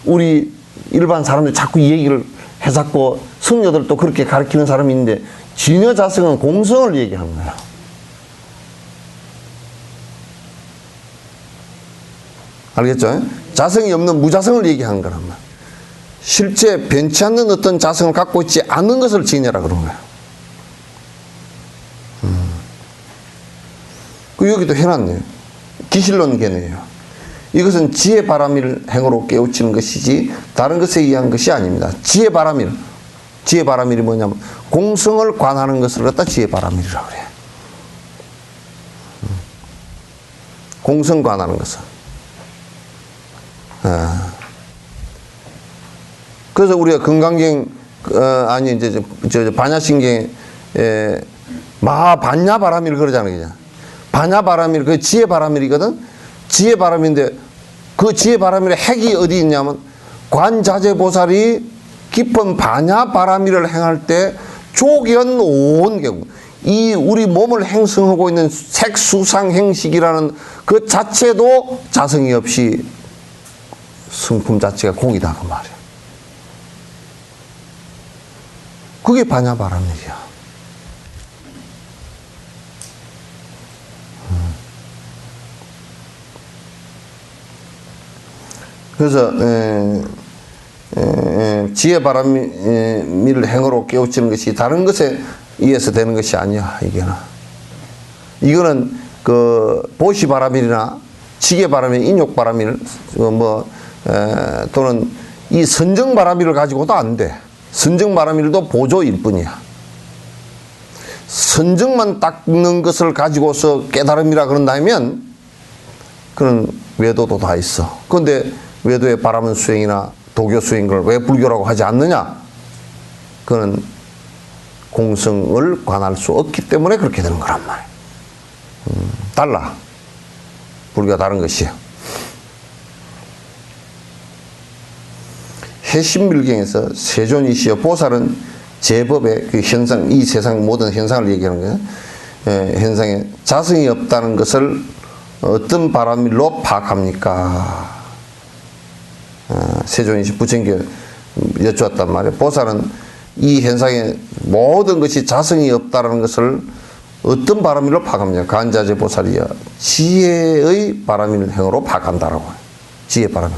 우리 일반 사람들이 자꾸 이 얘기를 해잡고 성녀들도 그렇게 가르치는 사람이 있는데 진여 자성은 공성을 얘기하는 거야. 알겠죠? 자성이 없는 무자성을 얘기하는 거란 말이야. 실제 변치 않는 어떤 자성을 갖고 있지 않는 것을 지내라 그런 거야. 그 여기도 해놨네요. 기실론 견해예요. 이것은 지혜 바람일 행으로 깨우치는 것이지 다른 것에 의한 것이 아닙니다. 지혜 바람일. 지혜 바람일이 뭐냐면 공성을 관하는 것을 갖다 지혜 바람일이라고 그래요. 공성 관하는 것은. 그래서 우리가 건강경 아니 이제 저 반야신경에 마반야바람일 그러잖아요. 그냥. 반야바람일 그 지혜바람일이거든. 지혜바람인데 그 지혜바람일의 핵이 어디 있냐면 관자재보살이 깊은 반야바람일을 행할 때 조견 온 경우 이 우리 몸을 행성하고 있는 색수상행식이라는 그 자체도 자성이 없이 성품 자체가 공이다 그 말이야. 그게 반야바람일이야. 그래서 지혜바람일 행으로 깨우치는 것이 다른 것에 의해서 되는 것이 아니야. 이거는 그 보시바람일이나 지계바람일, 인욕바람일 또는 이 선정바람일을 가지고도 안 돼. 선정바람일도 보조일 뿐이야. 선정만 닦는 것을 가지고서 깨달음이라 그런다면 그런 외도도 다 있어. 그런데 외도의 바람은 수행이나 도교 수행인 걸 왜 불교라고 하지 않느냐? 그건 공성을 관할 수 없기 때문에 그렇게 되는 거란 말이야. 달라. 불교가 다른 것이에요. 해심밀경에서 세존이시여 보살은 제법의 그 현상, 이 세상 모든 현상을 얘기하는 거예요. 현상에 자성이 없다는 것을 어떤 파악합니까? 세존이시 부처님께 여쭈었단 말이에요. 보살은 이 현상에 모든 것이 자성이 없다는 것을 어떤 바람일로 파악합니까? 간자재 보살이여 지혜의 바람일 행으로 파악한다라고 해요. 지혜 바람일.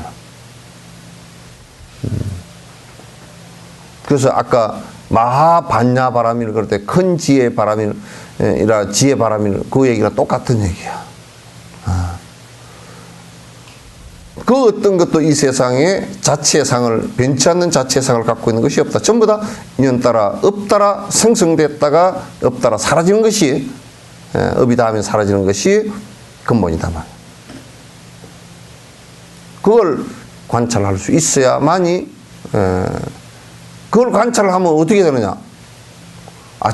그래서 아까 마하반야 바람일 그럴 때 큰 지혜 바람일이라 지혜 바람일 그 얘기랑 똑같은 얘기야. 그 어떤 것도 이 세상에 자체상을 변치 않는 자체상을 갖고 있는 것이 없다. 전부 다 인연 따라 없다라 생성됐다가 없다라 사라지는 것이 업이 닿으면 사라지는 것이 근본이다 말이야. 그걸 관찰할 수 있어야만이 그걸 관찰을 하면 어떻게 되느냐?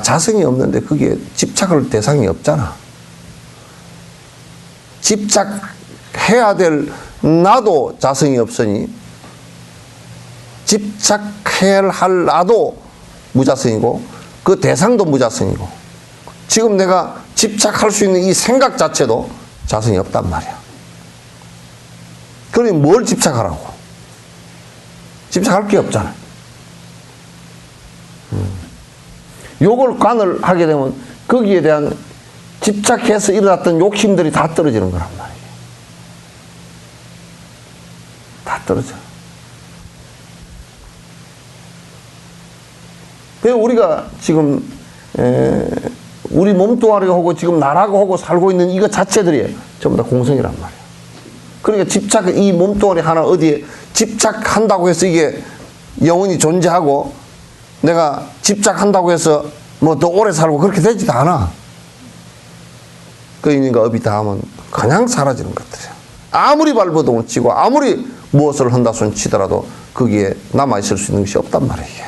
자성이 없는데 거기에 집착할 대상이 없잖아. 집착해야 될 나도 자성이 없으니 집착해야 할 나도 무자성이고 그 대상도 무자성이고 지금 내가 집착할 수 있는 이 생각 자체도 자성이 없단 말이야. 그러니 뭘 집착하라고? 집착할 게 없잖아. 요걸 관을 하게 되면 거기에 대한 집착해서 일어났던 욕심들이 다 떨어지는 거란 말이야. 다 떨어져. 그래서 우리가 지금 우리 몸뚱아리가 하고 지금 나라고 하고 살고 있는 이거 자체들이 전부 다 공성이란 말이야. 그러니까 이 몸뚱아리 하나 어디에 집착한다고 해서 이게 영원히 존재하고 내가 집착한다고 해서 뭐 더 오래 살고 그렇게 되지도 않아. 그러니까 업이 닿으면 그냥 사라지는 것들이야. 아무리 발버둥을 치고 아무리 무엇을 한다 손 치더라도 거기에 남아있을 수 있는 것이 없단 말이야. 이게.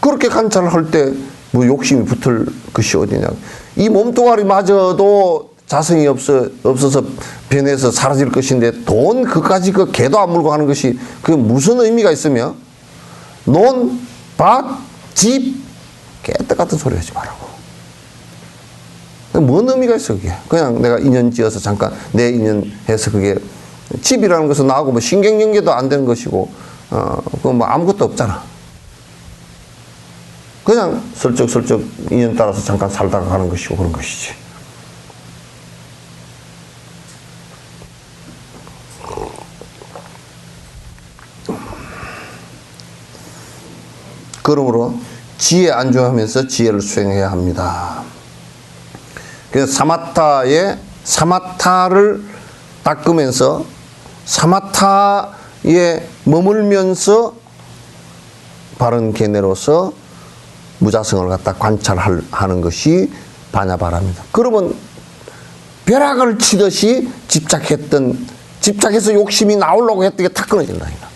그렇게 관찰을 할 때 뭐 욕심이 붙을 것이 어디냐. 이 몸뚱아리마저도 자성이 없어서 변해서 사라질 것인데 돈 그까지 그 개도 안 물고 하는 것이 그게 무슨 의미가 있으며 논, 밭, 집 깨떡 같은 소리 하지 말라고. 뭔 의미가 있어 그게. 그냥 내가 인연 지어서 잠깐 내 인연 해서 그게 집이라는 것은 나하고 뭐 신경연계도 안 되는 것이고 그건 뭐 아무것도 없잖아. 그냥 슬쩍슬쩍 인연 따라서 잠깐 살다가 가는 것이고 그런 것이지. 그러므로 지혜 안주하면서 지혜를 수행해야 합니다. 그래서 사마타를 닦으면서 사마타에 머물면서 바른 계내로서 무자성을 갖다 관찰하는 것이 바냐바라입니다. 그러면 벼락을 치듯이 집착해서 욕심이 나오려고 했던 게 탁 끊어진다니까.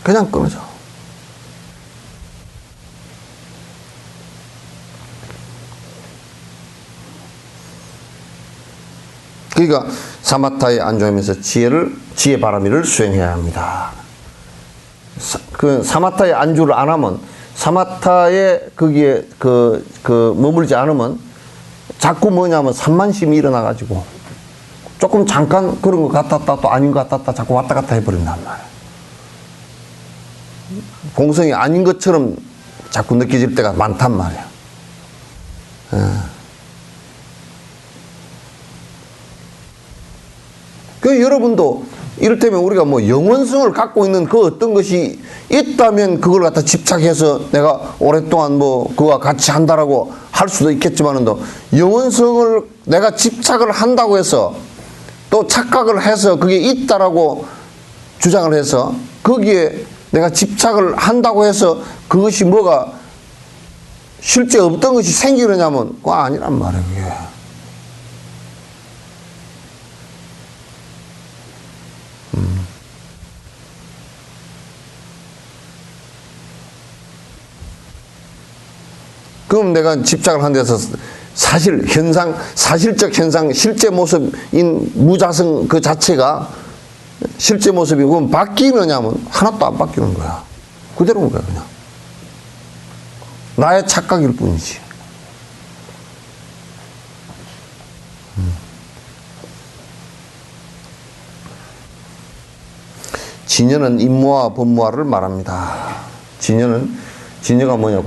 그냥 끊어져. 그러니까 사마타에 안주하면서 지혜 바라미를 수행해야 합니다. 그 사마타에 안주를 안 하면, 사마타에 거기에 머물지 않으면 자꾸 뭐냐면 산만심이 일어나가지고 조금 잠깐 그런 것 같았다 또 아닌 것 같았다 자꾸 왔다 갔다 해버린단 말이야. 공성이 아닌 것처럼 자꾸 느껴질 때가 많단 말이야. 그 여러분도 이를테면 우리가 뭐 영원성을 갖고 있는 그 어떤 것이 있다면 그걸 갖다 집착해서 내가 오랫동안 뭐 그와 같이 한다라고 할 수도 있겠지만은, 영원성을 내가 집착을 한다고 해서 또 착각을 해서 그게 있다라고 주장을 해서 거기에 내가 집착을 한다고 해서 그것이 뭐가 실제 없던 것이 생기느냐면 그거 아니란 말이에요. 그게. 그럼 내가 집착을 한 데서 사실적 현상, 실제 모습인 무자성 그 자체가 실제 모습이 그럼 바뀌느냐면 하나도 안 바뀌는 거야. 그대로인 거야, 그냥. 나의 착각일 뿐이지. 진여는 임무와 법무와를 말합니다. 진여가 뭐냐,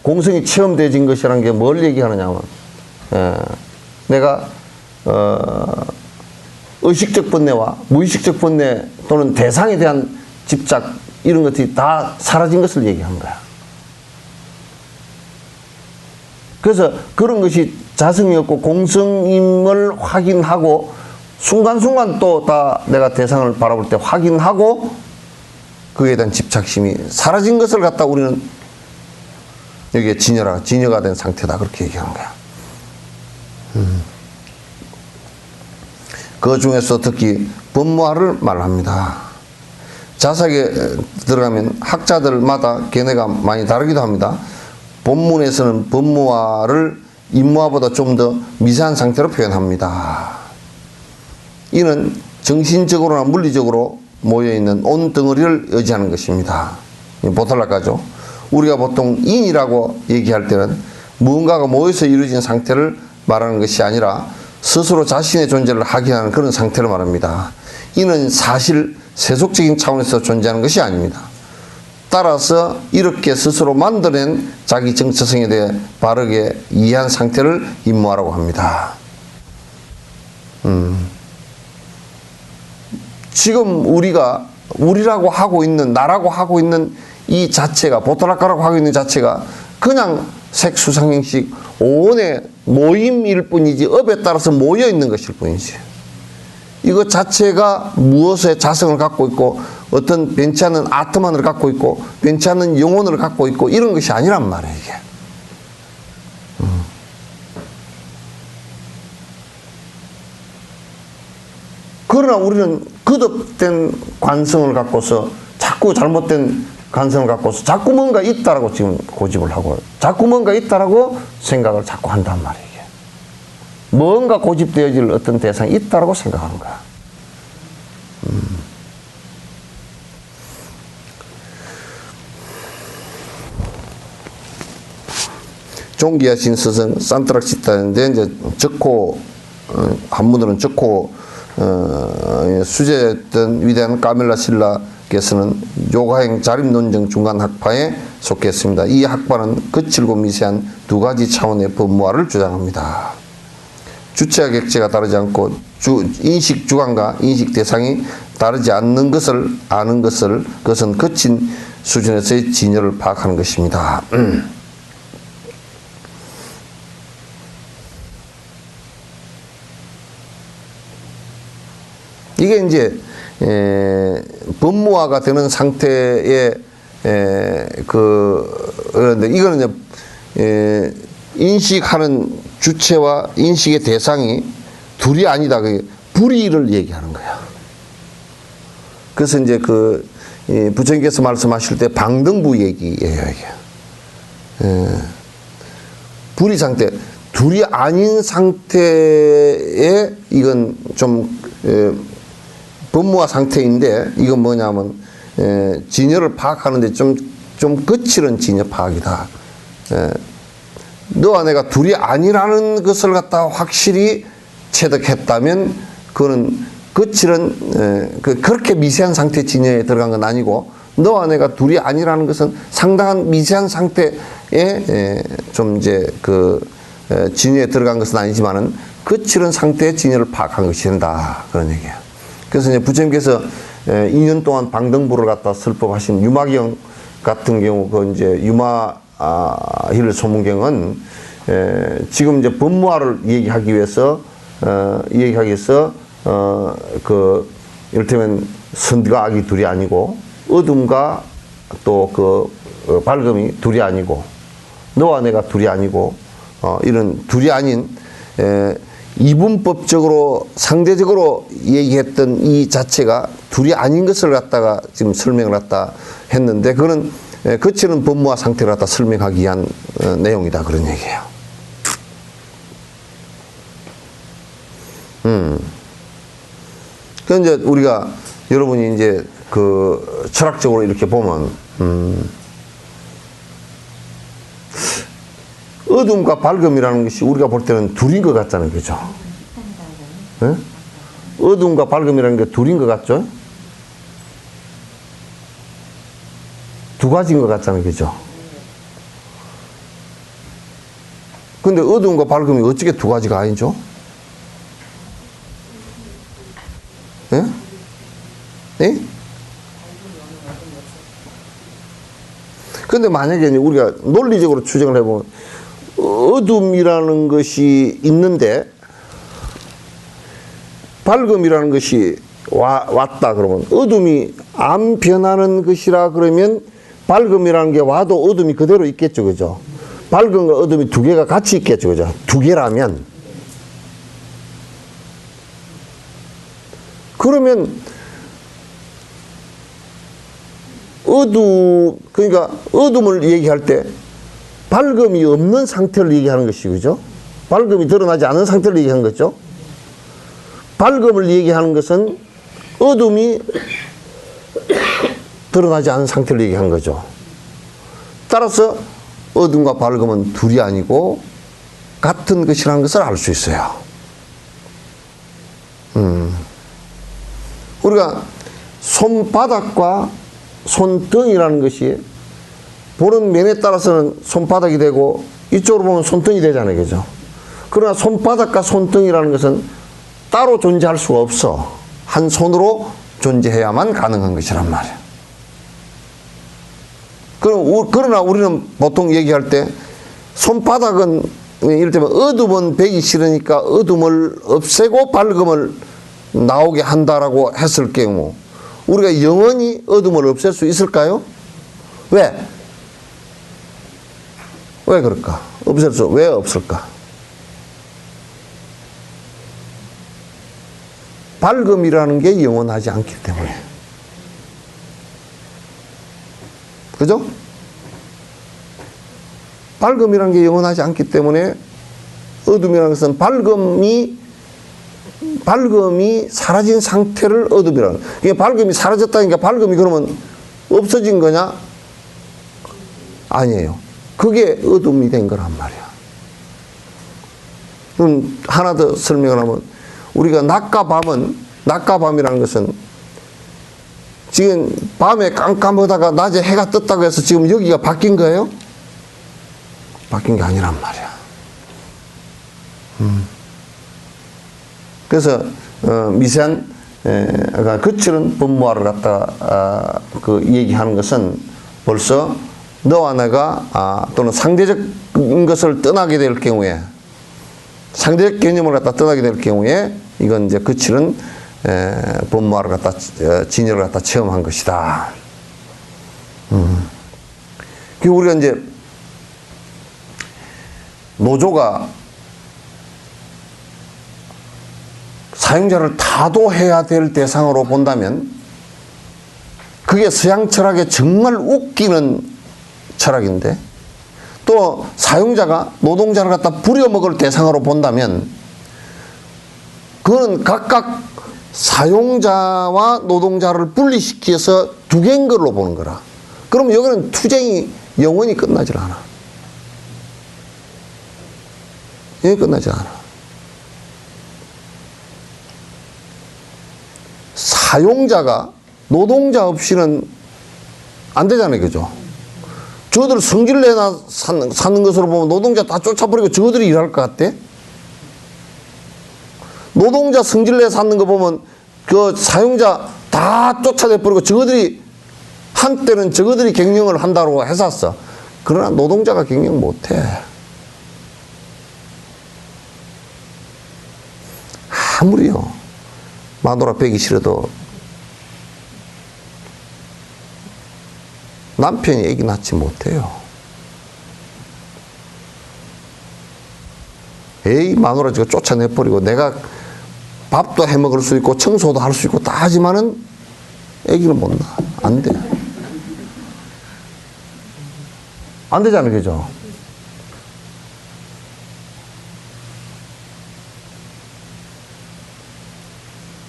공성이 체험되어진 것이라는 게 뭘 얘기하느냐면, 내가, 의식적 번뇌와 무의식적 번뇌 또는 대상에 대한 집착, 이런 것들이 다 사라진 것을 얘기한 거야. 그래서 그런 것이 자성이었고 공성임을 확인하고 순간순간 또 다 내가 대상을 바라볼 때 확인하고 그에 대한 집착심이 사라진 것을 갖다 우리는 여기에 진여가 된 상태다, 그렇게 얘기하는 거야. 그 중에서 특히 법무화를 말합니다. 자사에 들어가면 학자들마다 견해가 많이 다르기도 합니다. 본문에서는 법무화를 임무화보다 좀 더 미세한 상태로 표현합니다. 이는 정신적으로나 물리적으로 모여있는 온 덩어리를 의지하는 것입니다. 보탈락가죠. 우리가 보통 인이라고 얘기할 때는 무언가가 모여서 이루어진 상태를 말하는 것이 아니라 스스로 자신의 존재를 확인하는 그런 상태를 말합니다. 이는 사실 세속적인 차원에서 존재하는 것이 아닙니다. 따라서 이렇게 스스로 만들어낸 자기 정체성에 대해 바르게 이해한 상태를 임무화라고 합니다. 지금 우리라고 하고 있는, 나라고 하고 있는 이 자체가, 보탈락가라고 하고 있는 자체가 그냥 색수상행식 오온의 모임일 뿐이지 업에 따라서 모여 있는 것일 뿐이지. 이것 자체가 무엇의 자성을 갖고 있고 어떤 변치 않는 아트만을 갖고 있고 변치 않는 영혼을 갖고 있고 이런 것이 아니란 말이에요, 이게. 그러나 우리는 거듭된 관성을 갖고서 자꾸 잘못된 관성을 갖고서 자꾸 뭔가 있다라고 지금 고집을 하고 자꾸 뭔가 있다라고 생각을 자꾸 한단 말이에요. 뭔가 고집되어질 어떤 대상이 있다라고 생각하는 거야. 종기하신 스승 산트락시타인데 이제 적호 한문으로는 적호 수제했던 위대한 까밀라 신라께서는 요가행 자립논쟁 중간 학파에 속했습니다. 이 학파는 거칠고 미세한 두 가지 차원의 법무화를 주장합니다. 주체와 객체가 다르지 않고 인식 주관과 인식 대상이 다르지 않는 것을 아는 그것은 거친 수준에서의 진여를 파악하는 것입니다. 이게 이제 법무화가 되는 상태의 그런데 이거는 이제 인식하는 주체와 인식의 대상이 둘이 아니다. 그 불이를 얘기하는 거야. 그래서 이제 부처님께서 말씀하실 때 방등부 얘기예요, 이게. 불이 상태, 둘이 아닌 상태에 이건 좀 법무화 상태인데 이건 뭐냐면 진여를 파악하는데 좀 거칠은 진여 파악이다. 너와 내가 둘이 아니라는 것을 갖다 확실히 체득했다면 그거는 거칠은 그렇게 미세한 상태 진여에 들어간 건 아니고 너와 내가 둘이 아니라는 것은 상당한 미세한 상태에 좀 이제 진여에 들어간 것은 아니지만은 거칠은 상태의 진여를 파악한 것이 된다. 그런 얘기예요. 그래서 이제 부처님께서 2년 동안 방등부를 갖다 설법하신 유마경 같은 경우 그 이제 유마힐 소문경은 지금 이제 법무화를 얘기하기 위해서 이를테면 선과 악이 둘이 아니고 어둠과 또 밝음이 둘이 아니고 너와 내가 둘이 아니고 이런 둘이 아닌 이분법적으로 상대적으로 얘기했던 이 자체가 둘이 아닌 것을 갖다가 지금 설명을 갖다 했는데 그거는 거치는 법무화 상태를 갖다 설명하기 위한 내용이다 그런 얘기예요. 그 이제 우리가 여러분이 이제 철학적으로 이렇게 보면 어둠과 밝음이라는 것이 우리가 볼 때는 둘인 것 같잖아요, 그죠? 네? 어둠과 밝음이라는 게 둘인 것 같죠? 두 가지인 것 같잖아요, 그죠? 근데 어둠과 밝음이 어떻게 두 가지가 아니죠? 예? 예? 근데 만약에 우리가 논리적으로 추정을 해보면 어둠이라는 것이 있는데 밝음이라는 것이 왔다 그러면 어둠이 안 변하는 것이라 그러면 밝음이라는 게 와도 어둠이 그대로 있겠죠, 그죠? 밝음과 어둠이 두 개가 같이 있겠죠, 그죠? 두 개라면 그러면 그러니까 어둠을 얘기할 때 밝음이 없는 상태를 얘기하는 것이 그죠? 밝음이 드러나지 않은 상태를 얘기하는 거죠. 밝음을 얘기하는 것은 어둠이 드러나지 않은 상태를 얘기하는 거죠. 따라서 어둠과 밝음은 둘이 아니고 같은 것이라는 것을 알 수 있어요. 우리가 손바닥과 손등이라는 것이 보는 면에 따라서는 손바닥이 되고 이쪽으로 보면 손등이 되잖아요, 그죠? 그러나 손바닥과 손등이라는 것은 따로 존재할 수가 없어. 한 손으로 존재해야만 가능한 것이란 말이야. 그러나 우리는 보통 얘기할 때 손바닥은 이를테면 어둠은 배기 싫으니까 어둠을 없애고 밝음을 나오게 한다라고 했을 경우 우리가 영원히 어둠을 없앨 수 있을까요? 왜? 왜 그럴까? 왜 없을까? 밝음이라는 게 영원하지 않기 때문에. 그죠? 밝음이라는 게 영원하지 않기 때문에 어둠이라는 것은 밝음이 사라진 상태를 어둠이라는. 이게 밝음이 사라졌다니까 밝음이 그러면 없어진 거냐? 아니에요. 그게 어둠이 된 거란 말이야. 그럼 하나 더 설명을 하면 우리가 낮과 밤이라는 것은 지금 밤에 깜깜하다가 낮에 해가 떴다고 해서 지금 여기가 바뀐 거예요? 바뀐 게 아니란 말이야. 그래서 미세한 거칠은 분모화를 갖다가 그 얘기하는 것은 벌써 너와 내가 또는 상대적인 것을 떠나게 될 경우에, 상대적 개념을 갖다 떠나게 될 경우에 이건 이제 거칠은 분모화를 갖다 진열을 갖다 체험한 것이다. 그 우리가 이제 노조가 사용자를 다도해야 될 대상으로 본다면 그게 서양 철학에 정말 웃기는 철학인데, 또 사용자가 노동자를 갖다 부려먹을 대상으로 본다면 그거는 각각 사용자와 노동자를 분리시켜서 두 개인 걸로 보는 거라. 그럼 여기는 투쟁이 영원히 끝나질 않아. 영원히 끝나지 않아. 사용자가 노동자 없이는 안 되잖아요. 그죠? 저들 성질 내나 사는 것으로 보면 노동자 다 쫓아버리고 저들이 일할 것 같대? 노동자 성질 내 사는 거 보면 그 사용자 다 쫓아내버리고 저들이 한때는 저들이 경영을 한다고 했었어. 그러나 노동자가 경영 못해. 아무리요 마누라 배기 싫어도 남편이 애기 낳지 못해요. 에이 마누라 지금 쫓아내버리고 내가 밥도 해먹을 수 있고 청소도 할 수 있고 다 하지만은 애기를 못 낳아. 안 돼. 안 되잖아요. 그죠?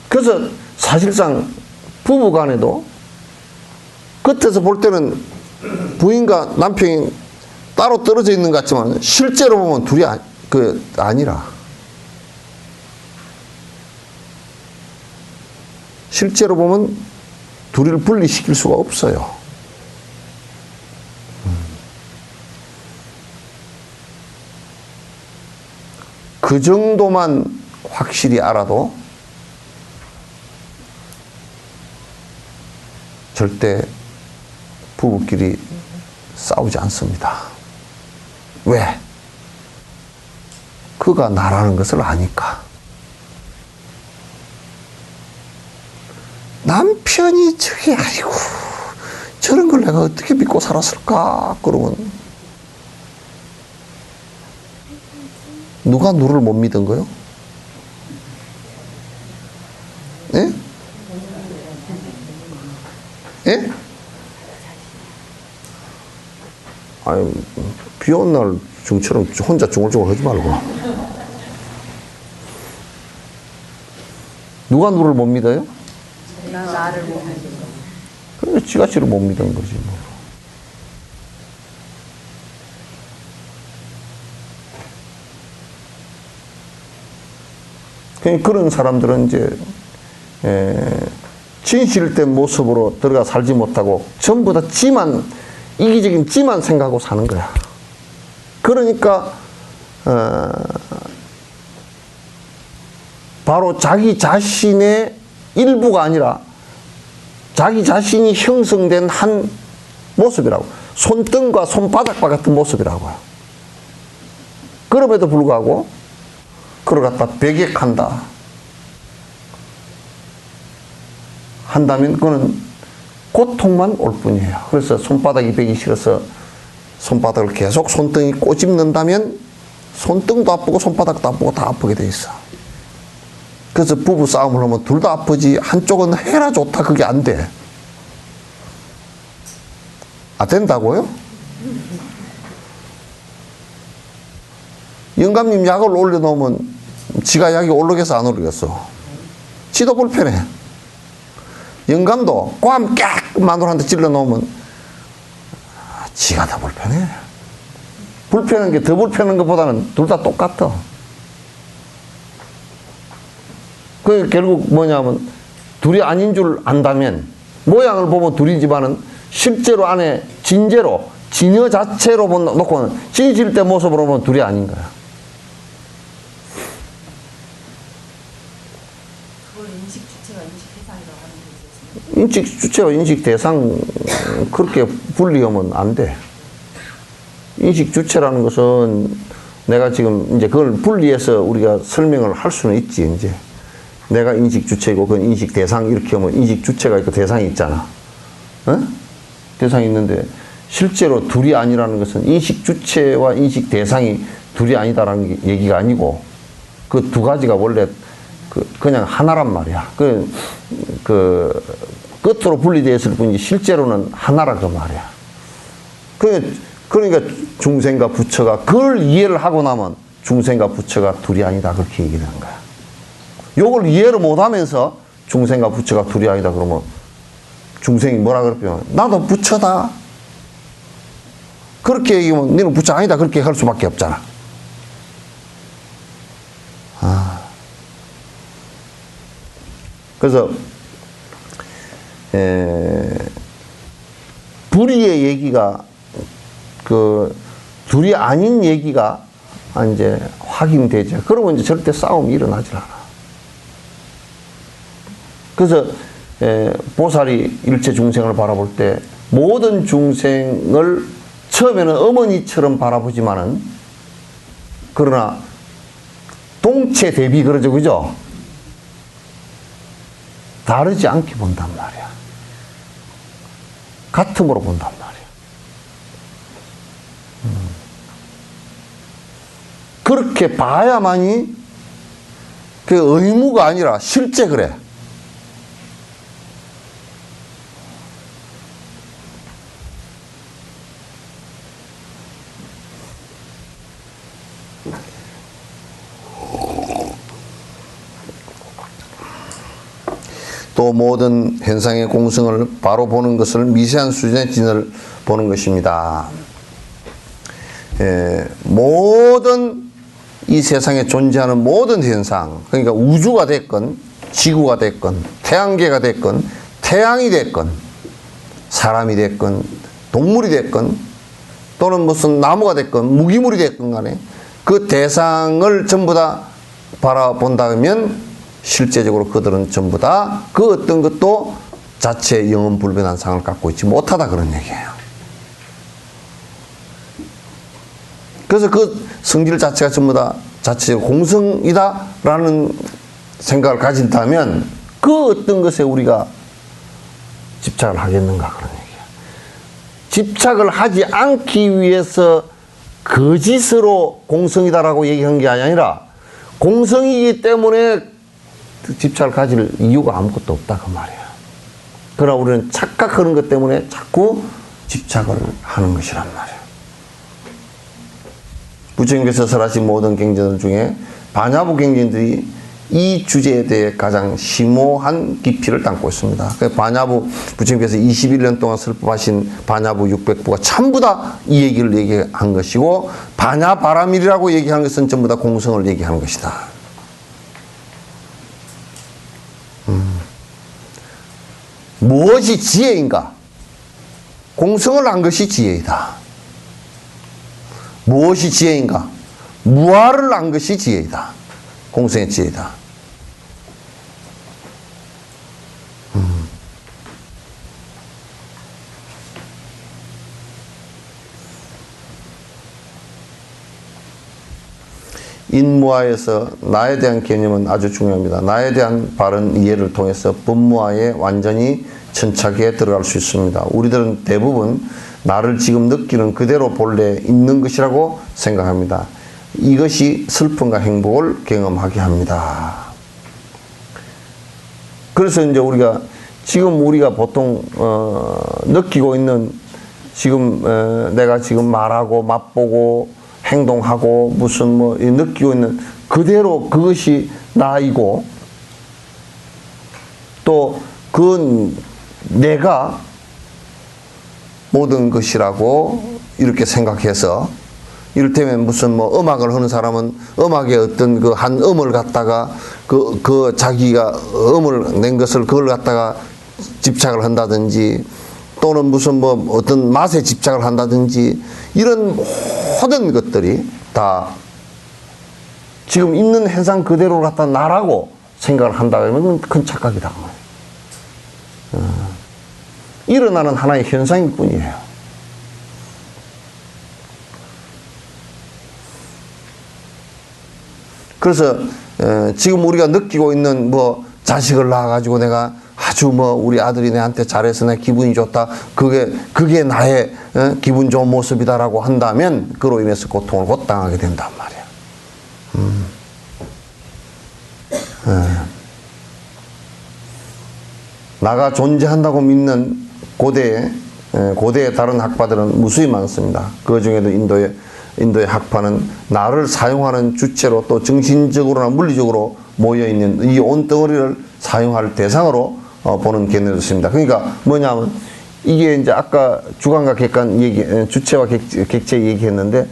그래서 사실상 부부 간에도 겉에서 볼 때는 부인과 남편이 따로 떨어져 있는 것 같지만 실제로 보면 둘이 아니라. 실제로 보면 둘이를 분리시킬 수가 없어요. 그 정도만 확실히 알아도 절대 부부끼리 싸우지 않습니다. 왜? 그가 나라는 것을 아니까. 남편이 저게 아이고 저런 걸 내가 어떻게 믿고 살았을까? 그러면 누가 누를 못 믿은 거요? 예? 예? 아니 비 오는 날 중처럼 혼자 중얼중얼 하지 말고. 누가 누를 못 믿어요? 나를 못 믿어. 그러니까 지가 지를 못 믿은 거지 뭐. 그런 사람들은 이제 진실된 모습으로 들어가 살지 못하고 전부 다 지만, 이기적인 지만 생각하고 사는 거야. 그러니까 바로 자기 자신의 일부가 아니라 자기 자신이 형성된 한 모습이라고. 손등과 손바닥과 같은 모습이라고요. 그럼에도 불구하고 그걸 갖다 배격한다 한다면 그거는 고통만 올 뿐이에요. 그래서 손바닥이 배기 싫어서 손바닥을 계속 손등이 꼬집는다면 손등도 아프고 손바닥도 아프고 다 아프게 돼 있어. 그래서 부부 싸움을 하면 둘 다 아프지 한쪽은 해라 좋다 그게 안 돼. 아 된다고요? 영감님 약을 올려놓으면 지가 약이 오르겠어 안 오르겠어? 지도 불편해. 영감도 꽝 깍 마누라한테 찔러놓으면 지가 더 불편해. 불편한 게 더 불편한 것보다는 둘 다 똑같아. 그 결국 뭐냐면 둘이 아닌 줄 안다면 모양을 보면 둘이지만은 실제로 안에 진재로 진여 자체로 놓고는 찢을 때 모습으로 보면 둘이 아닌 거야. 그걸 인식 주체가 인식 대상이라고 하는 거지. 인식 주체와 인식 대상 그렇게 분리하면 안 돼. 인식 주체라는 것은 내가 지금 이제 그걸 분리해서 우리가 설명을 할 수는 있지. 이제 내가 인식 주체고 그건 인식 대상 이렇게 하면 인식 주체가 있고 대상이 있잖아. 어? 대상이 있는데 실제로 둘이 아니라는 것은 인식 주체와 인식 대상이 둘이 아니다라는 얘기가 아니고 그 두 가지가 원래 그냥 하나란 말이야. 그 끝으로 분리되어 있을 뿐이지 실제로는 하나라 그 말이야. 그러니까 중생과 부처가 그걸 이해를 하고 나면 중생과 부처가 둘이 아니다 그렇게 얘기하는 거야. 요걸 이해를 못하면서 중생과 부처가 둘이 아니다 그러면 중생이 뭐라 그러면 나도 부처다 그렇게 얘기하면 너는 부처 아니다 그렇게 할 수밖에 없잖아. 그래서 불의의 얘기가 그 둘이 아닌 얘기가 이제 확인되죠. 그러면 이제 절대 싸움이 일어나질 않아. 그래서 보살이 일체 중생을 바라볼 때 모든 중생을 처음에는 어머니처럼 바라보지만은 그러나 동체 대비 그러죠, 그죠? 다르지 않게 본단 말이야. 같음으로 본단 말이야. 그렇게 봐야만이 그 의무가 아니라 실제 그래. 또 모든 현상의 공성을 바로 보는 것을 미세한 수준의 진을 보는 것입니다. 모든 이 세상에 존재하는 모든 현상, 그러니까 우주가 됐건 지구가 됐건 태양계가 됐건 태양이 됐건 사람이 됐건 동물이 됐건 또는 무슨 나무가 됐건 무기물이 됐건 간에 그 대상을 전부 다 바라본다면 실제적으로 그들은 전부 다 그 어떤 것도 자체 영원불변한 상을 갖고 있지 못하다 그런 얘기예요. 그래서 그 성질 자체가 전부 다 자체적으로 공성이다라는 생각을 가진다면 그 어떤 것에 우리가 집착을 하겠는가 그런 얘기예요. 집착을 하지 않기 위해서 거짓으로 공성이다라고 얘기한 게 아니라 공성이기 때문에 집착을 가질 이유가 아무것도 없다 그 말이야. 그러나 우리는 착각하는 것 때문에 자꾸 집착을 하는 것이란 말이야. 부처님께서 설하신 모든 경전들 중에 반야부 경전들이 이 주제에 대해 가장 심오한 깊이를 담고 있습니다. 반야부 부처님께서 21년 동안 설법하신 반야부 600부가 전부 다 이 얘기를 얘기한 것이고 반야바라밀이라고 얘기하는 것은 전부 다 공성을 얘기하는 것이다. 무엇이 지혜인가? 공성을 한 것이 지혜이다. 무엇이 지혜인가? 무아를 한 것이 지혜이다. 공성의 지혜이다. 인무아에서 나에 대한 개념은 아주 중요합니다. 나에 대한 바른 이해를 통해서 법무아에 완전히 천착에 들어갈 수 있습니다. 우리들은 대부분 나를 지금 느끼는 그대로 본래 있는 것이라고 생각합니다. 이것이 슬픔과 행복을 경험하게 합니다. 그래서 이제 지금 우리가 보통 느끼고 있는 지금 내가 지금 말하고 맛보고 행동하고 무슨 느끼고 있는 그대로 그것이 나이고 또 그건 내가 모든 것이라고 이렇게 생각해서 이를테면 무슨 뭐 음악을 하는 사람은 음악의 어떤 그 한 음을 갖다가 그 자기가 음을 낸 것을 그걸 갖다가 집착을 한다든지 또는 무슨 뭐 어떤 맛에 집착을 한다든지 이런 모든 것들이 다 지금 있는 현상 그대로 갖다 나라고 생각을 한다 그러면 그건 큰 착각이다. 일어나는 하나의 현상일 뿐이에요. 그래서 지금 우리가 느끼고 있는 뭐 자식을 낳아가지고 내가 아주 뭐 우리 아들이 내한테 잘해서 내 기분이 좋다. 그게 나의 기분 좋은 모습이다라고 한다면 그로 인해서 고통을 곧 당하게 된단 말이야. 나가 존재한다고 믿는 고대의 다른 학파들은 무수히 많습니다. 그 중에도 인도의 학파는 나를 사용하는 주체로 또 정신적으로나 물리적으로 모여있는 이 온덩어리를 사용할 대상으로 보는 개념도 있습니다. 그러니까 뭐냐면 이게 이제 아까 주관과 객관 주체와 객체 얘기했는데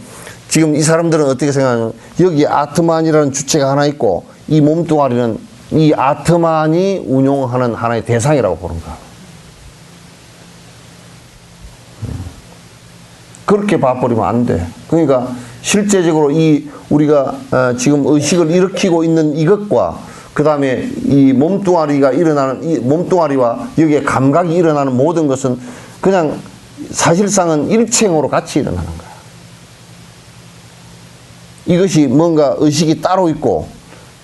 지금 이 사람들은 어떻게 생각하냐면 여기 아트만이라는 주체가 하나 있고 이 몸뚱아리는 이 아트만이 운용하는 하나의 대상이라고 보는 거야. 그렇게 봐버리면 안 돼. 그러니까 실제적으로 우리가 지금 의식을 일으키고 있는 이것과 그 다음에 이 몸뚱아리가 일어나는 이 몸뚱아리와 여기에 감각이 일어나는 모든 것은 그냥 사실상은 일체형으로 같이 일어나는 거야. 이것이 뭔가 의식이 따로 있고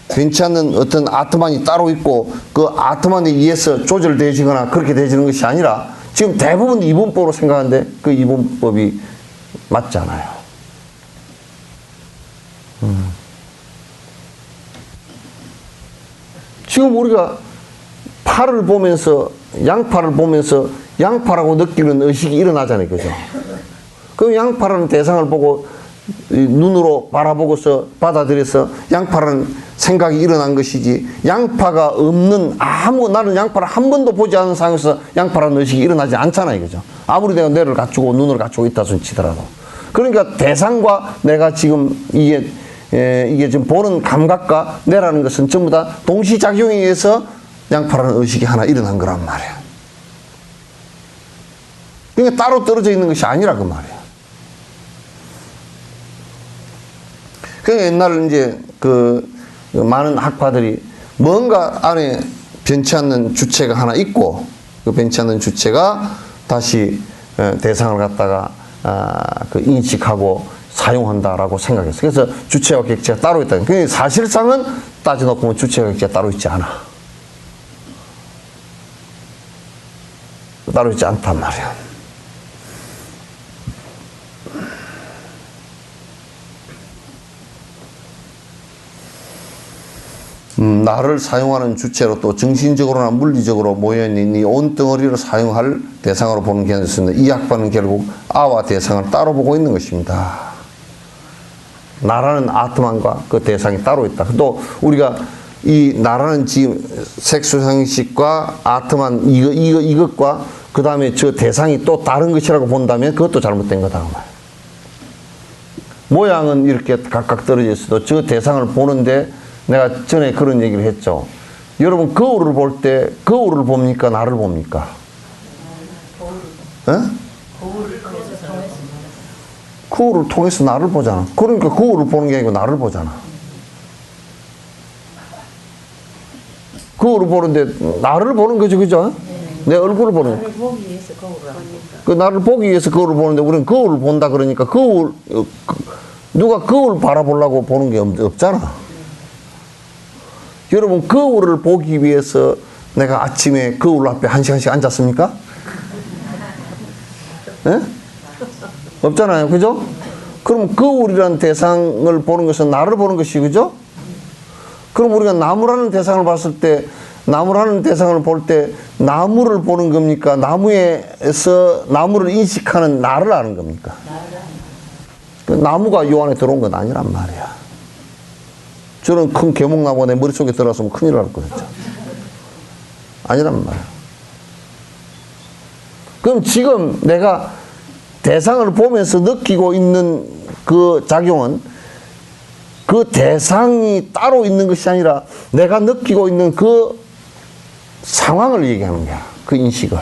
괜찮은 어떤 아트만이 따로 있고 그 아트만에 의해서 조절되지거나 그렇게 되지는 것이 아니라 지금 대부분 이분법으로 생각하는데 그 이분법이 맞잖아요. 지금 우리가 팔을 보면서 양팔을 보면서 양파라고 느끼는 의식이 일어나잖아요. 그죠? 그럼 양파라는 대상을 보고 눈으로 바라보고서 받아들여서 양파라는 생각이 일어난 것이지 양파가 없는 나는 양파를 한 번도 보지 않은 상황에서 양파라는 의식이 일어나지 않잖아요. 그죠? 아무리 내가 뇌를 갖추고 눈을 갖추고 있다 손 치더라도. 그러니까 대상과 내가 지금 이게 지금 보는 감각과 뇌라는 것은 전부 다 동시작용에 의해서 양파라는 의식이 하나 일어난 거란 말이야. 그러니까 따로 떨어져 있는 것이 아니라 그 말이야. 그러니까 옛날 이제 그 많은 학파들이 뭔가 안에 변치 않는 주체가 하나 있고 그 변치 않는 주체가 다시 대상을 갖다가 그 인식하고 사용한다라고 생각했어요. 그래서 주체와 객체가 따로 있다. 그러니까 사실상은 따져놓고 보면 주체와 객체가 따로 있지 않아. 따로 있지 않단 말이야. 나를 사용하는 주체로 또 정신적으로나 물리적으로 모여있는 이 온덩어리를 사용할 대상으로 보는 개념이 있습니다. 이 학파는 결국 아와 대상을 따로 보고 있는 것입니다. 나라는 아트만과 그 대상이 따로 있다. 또 우리가 이 나라는 지금 색수상식과 아트만 이것과 그 다음에 저 대상이 또 다른 것이라고 본다면 그것도 잘못된 거다. 모양은 이렇게 각각 떨어져 있어도 저 대상을 보는데 내가 전에 그런 얘기를 했죠. 여러분 거울을 볼 때 거울을 봅니까? 나를 봅니까? 거울을 통해서 나를 보잖아. 그러니까 거울을 보는 게 아니고 나를 보잖아. 거울을 보는데 나를 보는 거죠. 그죠? 내 얼굴을 보는 거야. 나를 보기 위해서 거울을 합니다. 그 나를 보기 위해서 거울을 보는데 우리는 거울을 본다 그러니까 누가 거울 바라보려고 보는 게 없잖아. 여러분 거울을 보기 위해서 내가 아침에 거울 앞에 1시간씩 앉았습니까? 예? 없잖아요. 그죠? 그럼 거울이라는 대상을 보는 것은 나를 보는 것이 그죠? 그럼 우리가 나무라는 대상을 봤을 때 나무라는 대상을 볼 때 나무를 보는 겁니까? 나무에서 나무를 인식하는 나를 아는 겁니까? 그 나무가 요 안에 들어온 건 아니란 말이야. 저런 큰 계목나무가 내 머릿속에 들어왔으면 큰일 날 거였죠. 아니란 말이야. 그럼 지금 내가 대상을 보면서 느끼고 있는 그 작용은 그 대상이 따로 있는 것이 아니라 내가 느끼고 있는 그 상황을 얘기하는 거야. 그 인식을.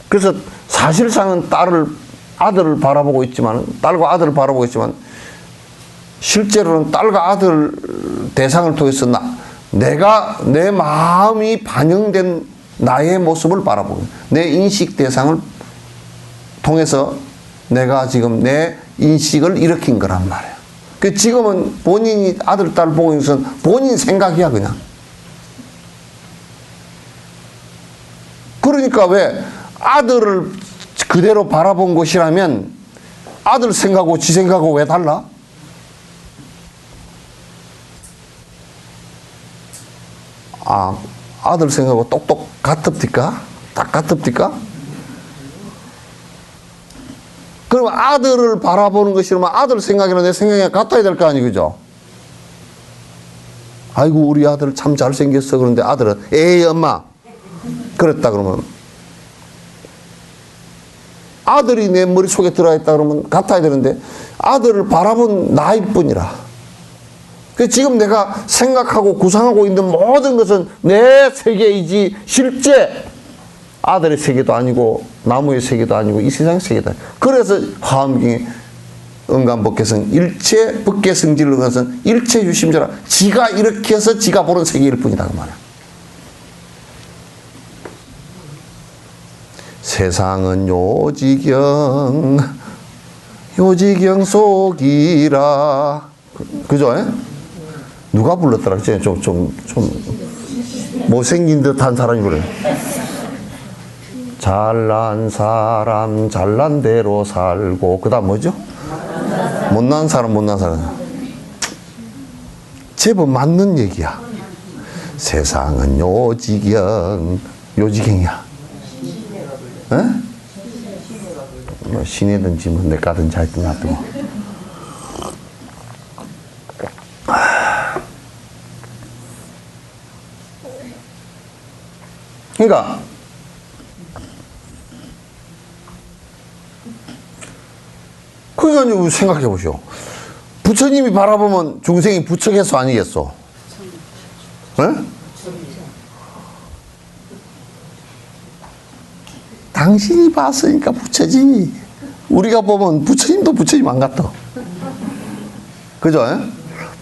그래서 사실상은 아들을 바라보고 있지만, 딸과 아들을 바라보고 있지만, 실제로는 딸과 아들 대상을 통해서 내 마음이 반영된 나의 모습을 바라보고, 내 인식 대상을 통해서 내가 지금 내 인식을 일으킨 거란 말이야. 그 지금은 본인이 아들, 딸 보고 있는 것은 본인 생각이야, 그냥. 그러니까 왜 아들을 그대로 바라본 것이라면 아들 생각하고 지 생각하고 왜 달라? 아들 생각하고 똑똑 같읍니까? 딱 같읍니까? 그러면 아들을 바라보는 것이라면 아들 생각이나 내 생각이 같아야 될 거 아니에요, 그죠? 아이고, 우리 아들 참 잘생겼어. 그런데 아들은, 에이, 엄마. 그랬다 그러면, 아들이 내 머릿속에 들어가 있다 그러면 같아야 되는데, 아들을 바라본 나일 뿐이라. 지금 내가 생각하고 구상하고 있는 모든 것은 내 세계이지, 실제 아들의 세계도 아니고 나무의 세계도 아니고 이 세상의 세계다. 그래서 화엄경에 응감법계성 일체 법계성질을 것은 일체 유심조라. 지가 이렇게 해서 지가 보는 세계일 뿐이다 그 말이야. 세상은 요지경 속이라. 그죠? 누가 불렀더라? 좀 못생긴 듯한 사람이 그래. 잘난 사람 잘난 대로 살고, 그 다음 뭐죠? 못난 사람 못난 사람. 제법 맞는 얘기야. 세상은 요지경이야. 에? 뭐 시내든지 뭐 내가든지 하여튼 놔두고. 그러니까 생각해 보시오. 부처님이 바라보면 중생이 부처겠어 아니겠어? 네? 당신이 봤으니까 부처지. 우리가 보면 부처님도 부처님 안 같아. 그죠?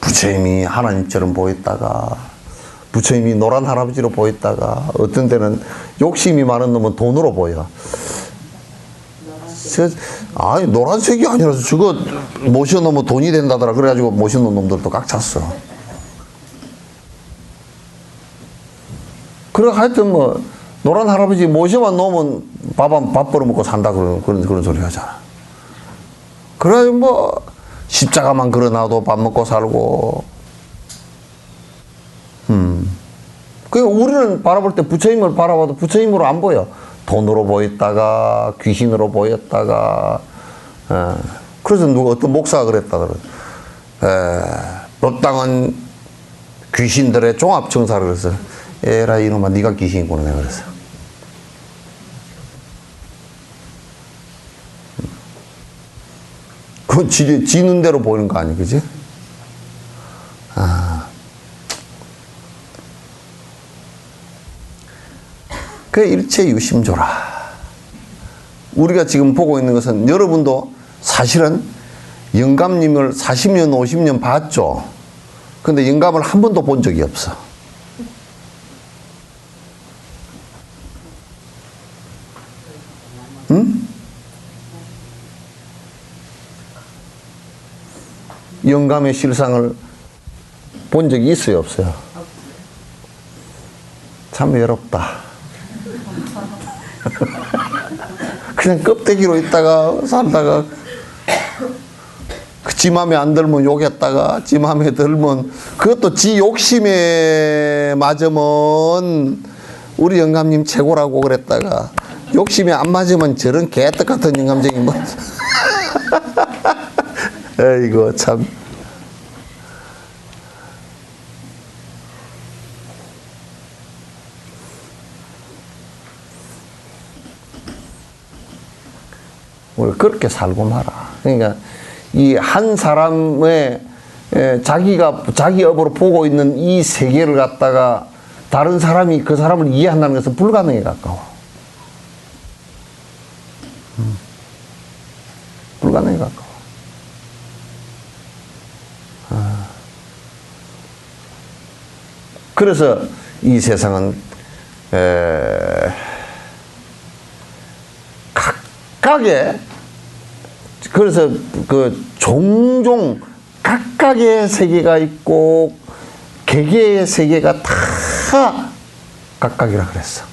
부처님이 하나님처럼 보였다가, 부처님이 노란 할아버지로 보였다가, 어떤 때는 욕심이 많은 놈은 돈으로 보여. 아니, 노란색이 아니라서 저거 모셔놓으면 돈이 된다더라. 그래가지고 모셔놓은 놈들도 꽉 찼어. 그래, 하여튼 뭐, 노란 할아버지 모셔만 놓으면 밥 벌어먹고 산다. 그런 소리 하잖아. 그래가지고 뭐, 십자가만 걸어놔도 밥 먹고 살고. 그러니까 우리는 바라볼 때 부처님을 바라봐도 부처님으로 안 보여. 돈으로 보였다가, 귀신으로 보였다가, 그래서 어떤 목사가 그랬다. 법당은 귀신들의 종합청사를 그래서, 에라, 이놈아, 네가 귀신이구나, 내가 그랬어. 그건 지 눈대로 보이는 거 아니야, 그지? 그 일체 유심조라. 우리가 지금 보고 있는 것은 여러분도 사실은 영감님을 40년, 50년 봤죠. 근데 영감을 한 번도 본 적이 없어. 응? 영감의 실상을 본 적이 있어요, 없어요? 참 외롭다. 그냥 껍데기로 있다가 살다가 지 맘에 안 들면 욕했다가 지 맘에 들면 그것도 지 욕심에 맞으면 우리 영감님 최고라고 그랬다가 욕심에 안 맞으면 저런 개떡 같은 영감쟁이 뭐. 에이고 참. 우리 그렇게 살고 말아. 그러니까 이 한 사람의 자기가 자기 업으로 보고 있는 이 세계를 갖다가 다른 사람이 그 사람을 이해한다는 것은 불가능에 가까워. 불가능에 가까워. 그래서 이 세상은 각각의, 그래서 그 종종 각각의 세계가 있고 개개의 세계가 다 각각이라 그랬어.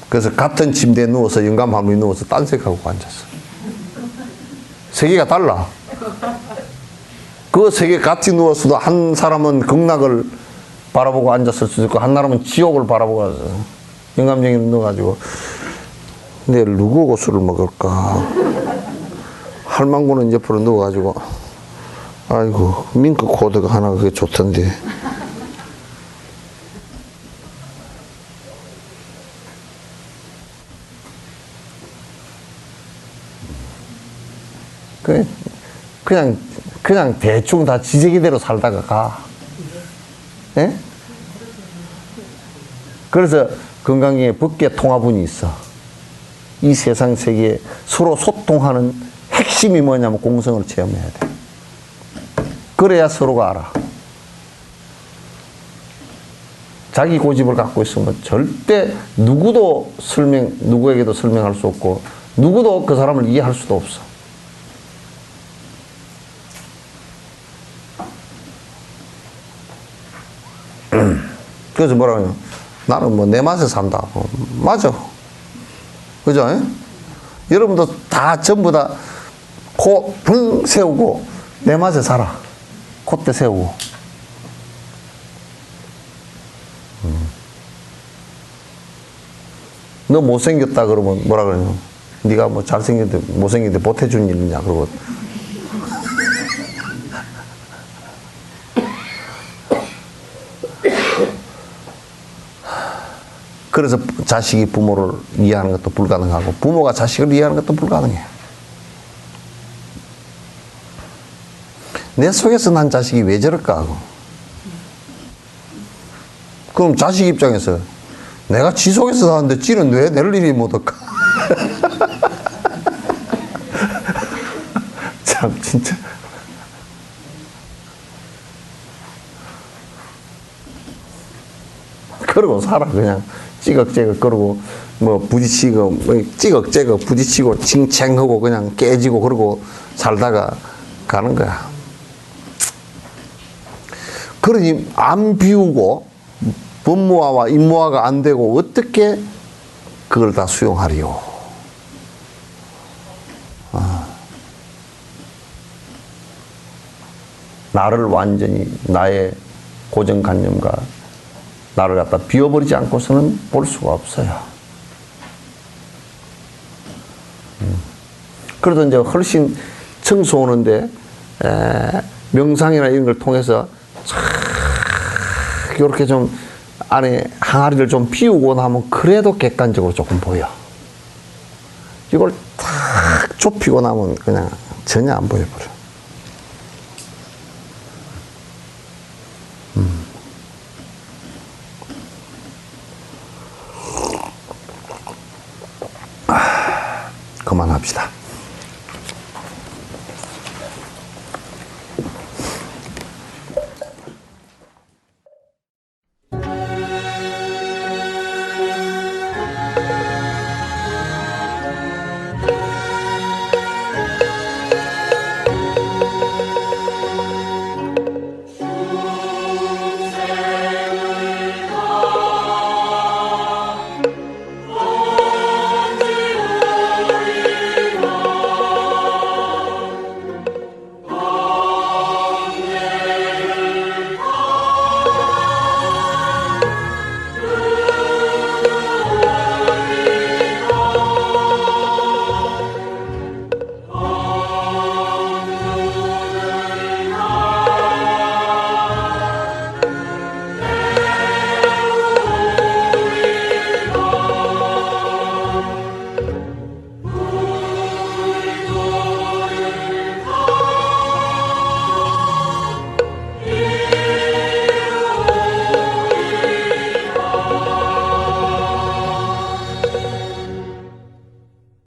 그래서 같은 침대에 누워서 영감 할머니 누워서 딴색하고 앉았어. 세계가 달라. 그 세계 같이 누웠어도 한 사람은 극락을 바라보고 앉았을 수도 있고 한 사람은 지옥을 바라보고 앉았어. 영감쟁이 누워가지고 내일 누구하고 술을 먹을까? 할망구는 옆으로 누워가지고 아이고 밍크 코드가 하나 그게 좋던데. 그냥 대충 다 지제기대로 살다가 가. 예? 그래서 건강에 법계 통합운이 있어. 이 세상 세계에 서로 소통하는 핵심이 뭐냐면 공성을 체험해야 돼. 그래야 서로가 알아. 자기 고집을 갖고 있으면 절대 누구에게도 설명할 수 없고 누구도 그 사람을 이해할 수도 없어. 그래서 뭐라 그러냐. 나는 뭐 내 맛에 산다. 맞아. 그죠? 여러분도 다 전부 다 코 붕 세우고 내 맛에 살아. 콧대 세우고. 너 못생겼다 그러면 뭐라 그러냐. 네가 뭐 잘생겼는데 못생겼는데 보태준 일 있냐. 그러고. 그래서 자식이 부모를 이해하는 것도 불가능하고 부모가 자식을 이해하는 것도 불가능해. 내 속에서 난 자식이 왜 저럴까 하고. 그럼 자식 입장에서 내가 지 속에서 나왔는데 지는 왜 내를 이리 못할까? 참 진짜. 그러고 살아 그냥. 찌걱찌걱 그러고 뭐 부딪히고 뭐 찌걱찌걱 부딪히고 칭챙하고 그냥 깨지고 그러고 살다가 가는 거야. 그러니 안 비우고 법무화와 임무화가 안 되고 어떻게 그걸 다 수용하리요. 나를 완전히 나의 고정관념과 나를 갖다 비워버리지 않고서는 볼 수가 없어요. 그래도 이제 훨씬 청소 오는데 명상이나 이런 걸 통해서 이렇게 좀 안에 항아리를 좀 비우고 나면 그래도 객관적으로 조금 보여. 이걸 탁 좁히고 나면 그냥 전혀 안 보여버려. 그만합시다.